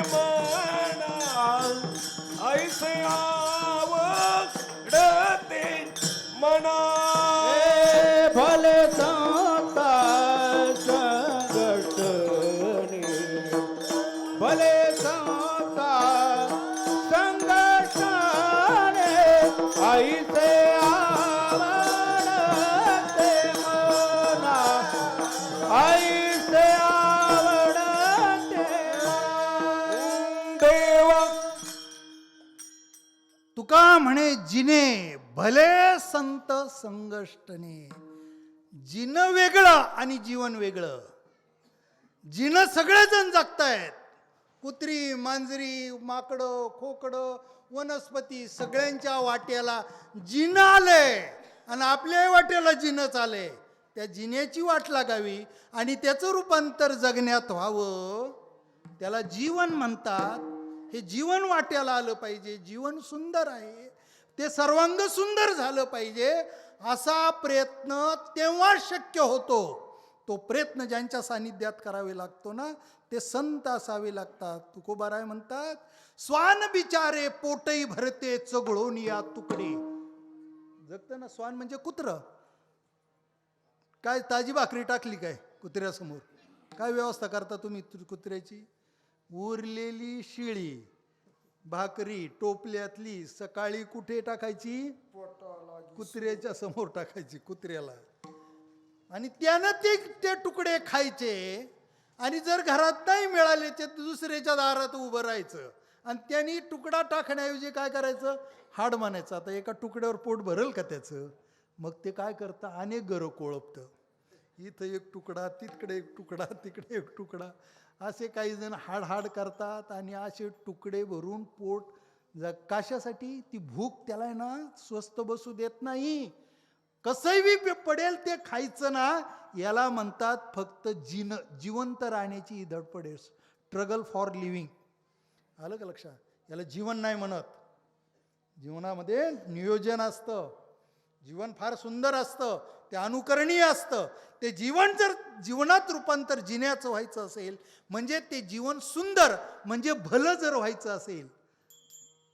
मना, ऐसे आवडते मना. भले संता संगठने, भले संता संगठने, ऐसे आवडते मना, ऐसे आवडते देवा. तुका म्हणे जिने भले संत संगष्टने. जिनं वेगळं आणि जीवन वेगळं. जिनं सगळेजण जगतायत, कुत्री, मांजरी, माकडं, खोकडं, वनस्पती, सगळ्यांच्या वाट्याला जिनं आलंय आणि आपल्या वाट्याला जिनंच आलंय. त्या जिन्याची वाट लागावी आणि त्याचं रूपांतर जगण्यात व्हावं, त्याला जीवन म्हणतात. हे जीवन वाट्याला आलं पाहिजे. जीवन सुंदर आहे, ते सर्वांग सुंदर झालं पाहिजे. असा प्रयत्न तेव्हा शक्य होतो. तो प्रयत्न ज्यांच्या सानिध्यात करावे लागतो ना, ते संत असावे लागतात. तुकोबाराय म्हणतात, स्वान बिचारे पोटई भरते चगळून या तुकडे. जगतं ना स्वान म्हणजे कुत्र. काय ताजी भाकरी टाकली काय कुत्र्यासमोर, काय व्यवस्था करता तुम्ही कुत्र्याची? उरलेली शिळी भाकरी टोपल्यातली सकाळी कुठे टाकायची? कुत्र्याच्या समोर टाकायची, कुत्र्याला. आणि त्यानं ते तुकडे खायचे. आणि जर घरात नाही मिळाले तर दुसऱ्याच्या दारात उभं राहायचं आणि त्यांनी तुकडा टाकण्याऐवजी काय करायचं? हाड मानायचं. आता एका तुकड्यावर पोट भरेल का त्याचं? मग ते काय करतं? अनेक घरं कोळपतं. इथं एक तुकडा, तिकडे एक तुकडा, तिकडे एक तुकडा, असे काही जण हाड करतात. आणि असे तुकडे भरून पोट कशासाठी? ती भूक त्याला आहे ना स्वस्त बसू देत नाही. कसंही पडेल ते खायचं ना. याला म्हणतात फक्त जिवंत राहण्याची ही धडपड आहे. Struggle for living. आलं का लक्षात? याला जीवन नाही म्हणत. जीवनामध्ये नियोजन असतं. जीवन फार सुंदर असतं, ते अनुकरणीय असतं. ते जीवन जर जीवनात रूपांतर जिन्याचं व्हायचं असेल, म्हणजे ते जीवन सुंदर म्हणजे भलं जर व्हायचं असेल,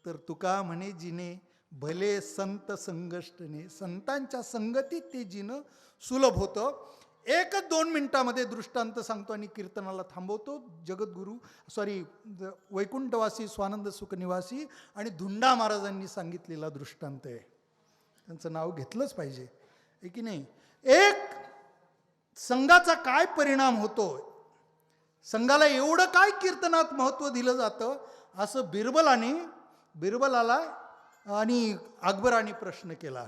तर तुका म्हणे जिने भले संत संगष्टने. संतांच्या संगतीत ते जिनं सुलभ होतं. 1-2 मिनिटामध्ये दृष्टांत सांगतो आणि कीर्तनाला थांबवतो. वैकुंठवासी स्वानंद सुखनिवासी आणि धुंडा महाराजांनी सांगितलेला दृष्टांत आहे. त्यांचं नाव घेतलंच पाहिजे, आहे की नाही? एक संघाचा काय परिणाम होतो, संघाला एवढं काय कीर्तनात महत्त्व दिलं जातं, असं बिरबलाला आणि अकबराने प्रश्न केला.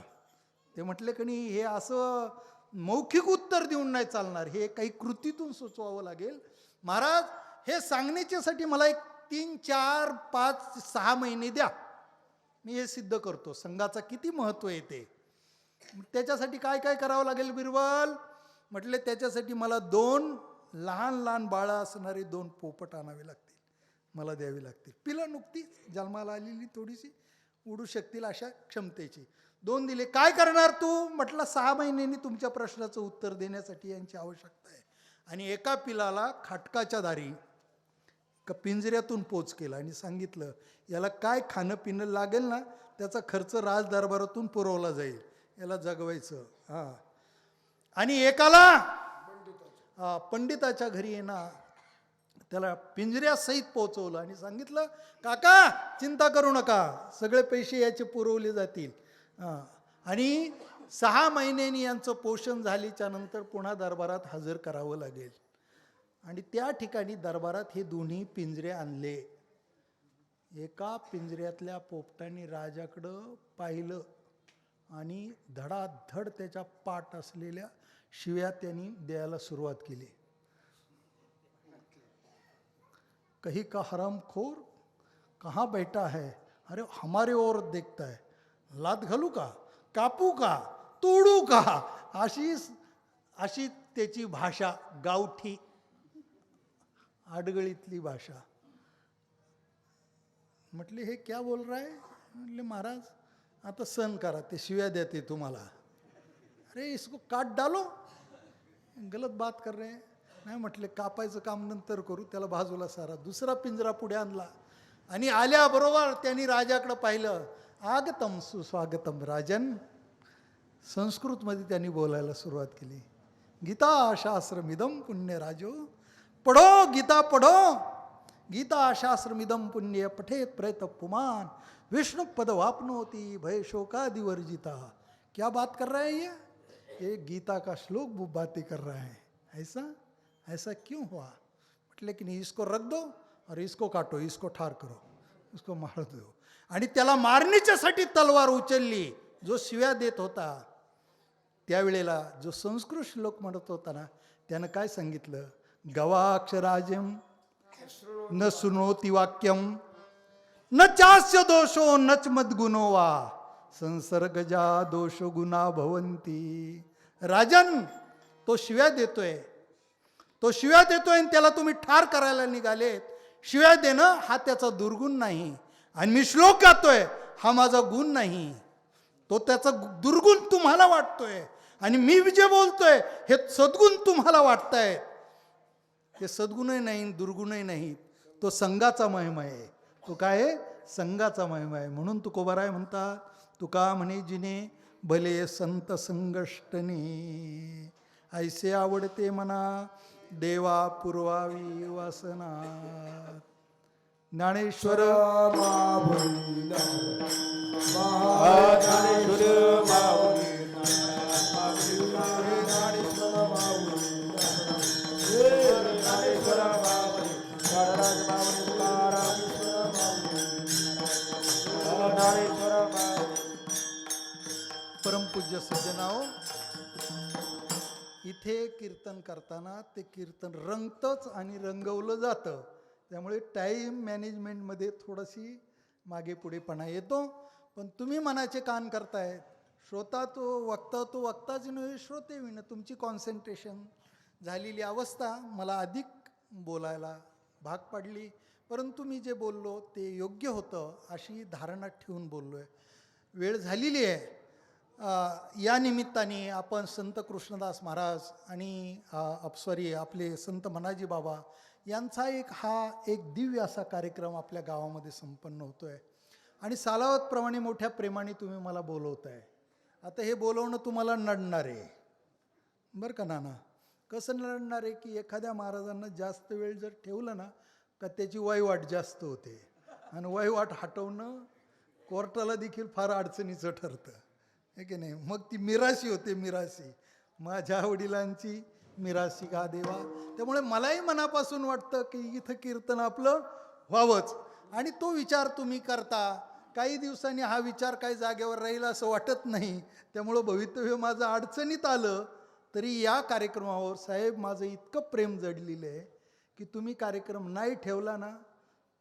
ते म्हटले की नाही, हे असं मौखिक उत्तर देऊन नाही चालणार, हे काही कृतीतून सुचवावं लागेल. महाराज, हे सांगण्याच्यासाठी मला एक 3, 4, 5, 6 महिने द्या, मी हे सिद्ध करतो संघाचा किती महत्त्व आहे ते. त्याच्यासाठी काय काय करावं लागेल बिरबल? म्हटले त्याच्यासाठी मला 2 लहान बाळं असणारे 2 पोपट आणावे लागतील, मला द्यावी लागतील. पिलं नुकतीच जन्माला आलेली, थोडीशी उडू शकतील अशा क्षमतेची. 2 दिले. काय करणार तू? म्हटलं 6 महिन्यांनी तुमच्या प्रश्नाचं उत्तर देण्यासाठी यांची आवश्यकता आहे. आणि एका पिलाला खाटकाच्या दारी पिंजऱ्यातून पोच केला आणि सांगितलं, याला काय खाणं पिणं लागेल ना, त्याचा खर्च राजदरबारातून पुरवला जाईल, याला जगवायचं. हां. आणि एकाला पंडिताच्या घरी आहे ना, त्याला पिंजऱ्यासहित पोचवलं आणि सांगितलं, काका चिंता करू नका, सगळे पैसे याचे पुरवले जातील. आणि 6 महिन्यांनी यांचं पोषण झाल्याच्या नंतर पुन्हा दरबारात हजर करावं लागेल. आणि त्या ठिकाणी दरबारात हे दोन्ही पिंजरे आणले. एका पिंजऱ्यातल्या पोपटाने राजाकडं पाहिलं आणि धडाधड त्याच्या पाठ असलेल्या शिव्या त्यांनी द्यायला सुरुवात केली. कहीं का हरामखोर कहाँ बैठा है, अरे हमारे ओर देखता है, लात घालू का, कापू का, तोडू का, अशी त्याची भाषा, गावठी आडगळीतली भाषा. म्हटले हे क्या बोल रहा है? म्हटले महाराज आता सहन करा, ते शिव्या देते तुम्हाला. अरे इसको काट डालो, गलत बात कर रहे हैं. नाही म्हटले कापायचं काम नंतर करू, त्याला बाजूला सारा. दुसरा पिंजरा पुढे आणला आणि आल्याबरोबर त्यांनी राजाकडे पाहिलं. आगतम सुस्वागतम राजन. संस्कृतमध्ये त्यांनी बोलायला सुरुवात केली. गीता शास्त्रमिदम पुण्य राजो, पढ़ो गीता पढ़ो, गीता शास्त्रमिदम पुण्य पठेत प्रयत पुमान, विष्णु पद वापनोति भय शोकादिवर्जिता. क्या बात कर रहा है ये गीता का श्लोक बातें कर रहा है. ऐसा क्यों हुआ? म्हटले की नहीं, इसको रख दो और इसको काटो, इसको ठार करो, इसको मार दो. आणि त्याला मारण्याच्यासाठी तलवार उचलली. जो शिव्या देत होता त्यावेळेला जो संस्कृत श्लोक म्हणत होता ना, त्यानं काय सांगितलं? गवाक्षराजम न सुनोति वाक्यम न चास्य दोषो नच मद्गुणो वा संसर्गजा दोष गुणा भवंती. राजन, तो शिव्या देतोय आणि त्याला तुम्ही ठार करायला निघालेत. शिव्या देणं हा त्याचा दुर्गुण नाही, आणि मी श्लोक गातोय हा माझा गुण नाही. तो त्याचा दुर्गुण तुम्हाला वाटतोय, आणि मी जे बोलतोय हे सद्गुण तुम्हाला वाटतायत. ते सद्गुणही नाही, दुर्गुणही नाही. तो संघाचा महिमा आहे. तो काय आहे? संघाचा महिमा आहे. म्हणून तुकोबाराय म्हणतात, तुका म्हणे जिने भले संत संगष्टने, ऐसे आवडते मना देवा पुरवावी वासना. ज्ञानेश्वर परमपूज्य सज्जनाओ, इथे कीर्तन करताना ते कीर्तन रंगतंच आणि रंगवलं जातं. त्यामुळे टाईम मॅनेजमेंटमध्ये थोडीशी मागे पुढेपणा येतो. पण तुम्ही मनाचे कान करतायत. श्रोता तो वक्ताच नव्हे, श्रोते विण. तुमची कॉन्सन्ट्रेशन झालेली अवस्था मला अधिक बोलायला भाग पाडली. परंतु मी जे बोललो ते योग्य होतं अशी धारणा ठेवून बोललो आहे. वेळ झालेली आहे. या निमित्ताने आपण संत कृष्णदास महाराज आणि आपले संत मनाजी बाबा यांचा एक दिव्य असा कार्यक्रम आपल्या गावामध्ये संपन्न होतो आहे. आणि सालावतप्रमाणे मोठ्या प्रेमाने तुम्ही मला बोलवत आहे. आता हे बोलवणं तुम्हाला नडणार आहे बरं का नाना. कसं नडणार आहे की एखाद्या महाराजांना जास्त वेळ जर ठेवलं ना का त्याची वयवाट जास्त होते, आणि वयवाट हटवणं कोर्टाला देखील फार अडचणीचं ठरतं, आहे की नाही. मग ती मिराशी होते. मिराशी माझ्या वडिलांची मिराशी का देवा. त्यामुळे मलाही मनापासून वाटतं की इथं कीर्तन आपलं व्हावंच, आणि तो विचार तुम्ही करता. काही दिवसांनी हा विचार काही जागेवर राहील असं वाटत नाही. त्यामुळं भवितव्य माझं अडचणीत आलं तरी या कार्यक्रमावर साहेब माझं इतकं प्रेम जडलेलं आहे की तुम्ही कार्यक्रम नाही ठेवला ना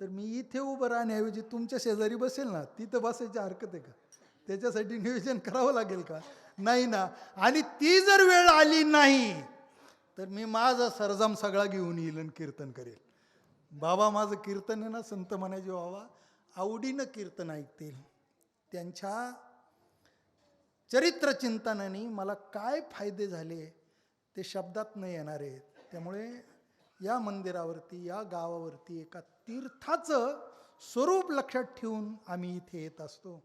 तर मी इथे उभं राहण्याऐवजी तुमच्या शेजारी बसेल ना. तिथं बसायची हरकत आहे का? त्याच्यासाठी नियोजन करावं लागेल का? नाही ना. आणि ती जर वेळ आली नाही तर मी माझा सरजम सगळा घेऊन येईल आणि कीर्तन करेल. बाबा माझं कीर्तन आहे ना, संत मनाजी बाबा आवडीनं कीर्तन ऐकतील. त्यांच्या चरित्रचिंतनाने मला काय फायदे झाले ते शब्दात न येणार आहेत. त्यामुळे या मंदिरावरती, या गावावरती एका तीर्थाचं स्वरूप लक्षात ठेवून आम्ही इथे येत असतो.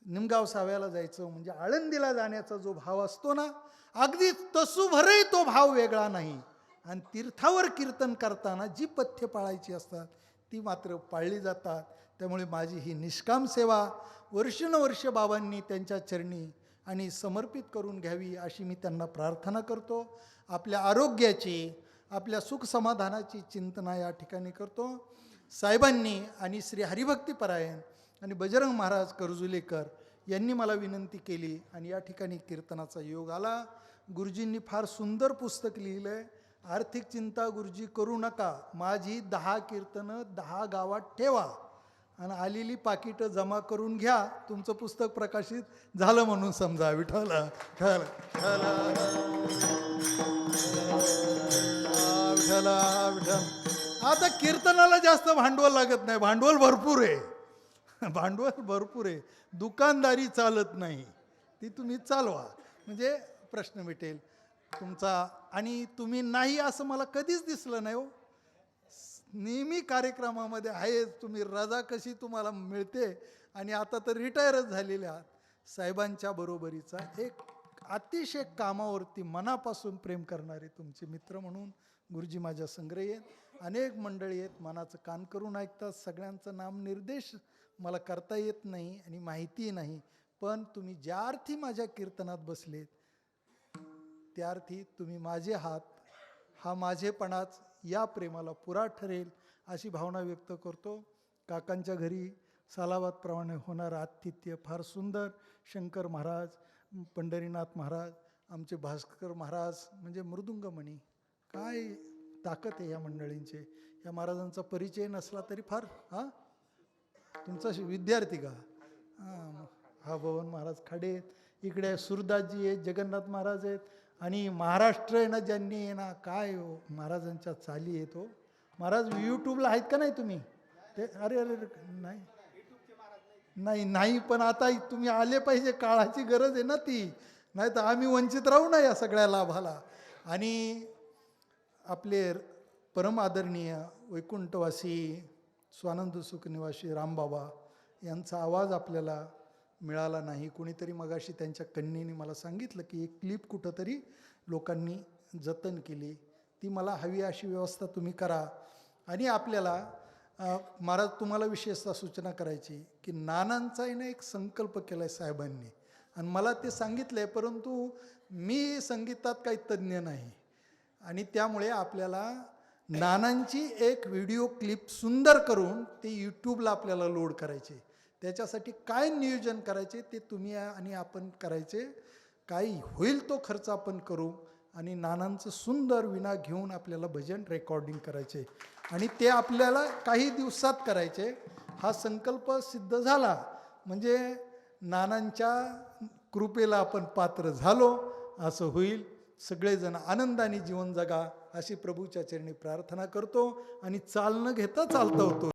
निमगाव साव्याला जायचं म्हणजे आळंदीला जाण्याचा जो भाव असतो ना, अगदी तसूभरही तो भाव वेगळा नाही. आणि तीर्थावर कीर्तन करताना जी पथ्य पाळायची असतात ती मात्र पाळली जातात. त्यामुळे माझी ही निष्काम सेवा वर्षानुवर्ष बाबांनी त्यांच्या चरणी आणि समर्पित करून घ्यावी अशी मी त्यांना प्रार्थना करतो. आपल्या आरोग्याची, आपल्या सुखसमाधानाची चिंतना या ठिकाणी करतो. साहेबांनी आणि श्री हरिभक्तीपरायण आणि बजरंग महाराज करजुलेकर यांनी मला विनंती केली आणि या ठिकाणी कीर्तनाचा योग आला. गुरुजींनी फार सुंदर पुस्तक लिहिलं आहे. आर्थिक चिंता गुरुजी करू नका, माझी 10 कीर्तनं 10 गावात ठेवा आणि आलेली पाकिटं जमा करून घ्या. तुमचं पुस्तक प्रकाशित झालं म्हणून समजा. विठ्ठला विठ्ठला विठ्ठला. आता कीर्तनाला जास्त भांडवल लागत नाही. भांडवल भरपूर आहे. भांडवल भरपूर आहे. दुकानदारी चालत नाही, ती तुम्ही चालवा म्हणजे प्रश्न मिटेल तुमचा. आणि तुम्ही नाही असं मला कधीच दिसलं नाही हो. नेहमी कार्यक्रमामध्ये आहेच तुम्ही. रजा कशी तुम्हाला मिळते. आणि आता तर रिटायरच झालेले आहात. साहेबांच्या बरोबरीचा एक अतिशय कामावरती मनापासून प्रेम करणारे तुमचे मित्र म्हणून गुरुजी माझ्या संग्रही आहेत. अनेक मंडळी आहेत, मनाचं कान करून ऐकतात. सगळ्यांचं नाम निर्देश मला करता येत नाही आणि माहिती नाही. पण तुम्ही ज्या अर्थी माझ्या कीर्तनात बसलेत त्या अर्थी तुम्ही माझे हात, हा माझेपणाच या प्रेमाला पुरा ठरेल अशी भावना व्यक्त करतो. काकांच्या घरी सालाबादप्रमाणे होणारं आतिथ्य फार सुंदर. शंकर महाराज, पंढरीनाथ महाराज, आमचे भास्कर महाराज म्हणजे मृदुंगमणी. काय ताकद आहे या मंडळींचे. या महाराजांचा परिचय नसला तरी फार तुमचा विद्यार्थी का? हा भवन महाराज खाडे आहेत. इकडे सुरदासजी आहेत, जगन्नाथ महाराज आहेत. आणि महाराष्ट्र आहे ना ज्यांनी आहे ना, काय हो महाराजांच्या चाली आहेत. हो महाराज यूट्यूबला आहेत का नाही तुम्ही? ते अरे अरे नाही नाही नाही, पण आता तुम्ही आले पाहिजे, काळाची गरज आहे ना ती. नाही तर आम्ही वंचित राहू ना या सगळ्या लाभाला. आणि आपले परम आदरणीय वैकुंठवासी स्वानंद सुखनिवासी रामबाबा यांचा आवाज आपल्याला मिळाला नाही. कोणीतरी मगाशी त्यांच्या कन्येने मला सांगितलं की एक क्लिप कुठंतरी लोकांनी जतन केली, ती मला हवी अशी व्यवस्था तुम्ही करा. आणि आपल्याला महाराज तुम्हाला विशेषतः सूचना करायची की नानांचा आहे ना एक संकल्प केला आहे साहेबांनी, आणि मला ते सांगितलं आहे, परंतु मी संगीतात काही तज्ज्ञ नाही. आणि त्यामुळे आपल्याला नानांची एक व्हिडिओ क्लिप सुंदर करून ते यूट्यूबला आपल्याला लोड करायचे. त्याच्यासाठी काय नियोजन करायचे ते तुम्ही आणि आपण करायचे. काही होईल तो खर्च आपण करू. आणि नानांचं सुंदर विना घेऊन आपल्याला भजन रेकॉर्डिंग करायचे आणि ते आपल्याला काही दिवसात करायचे. हा संकल्प सिद्ध झाला म्हणजे नानांच्या कृपेला आपण पात्र झालो असं होईल. सगळेजण आनंदाने जीवन जगा अशी प्रभूच्या चरणी प्रार्थना करतो. आणि चालणं घेता चालता होतो.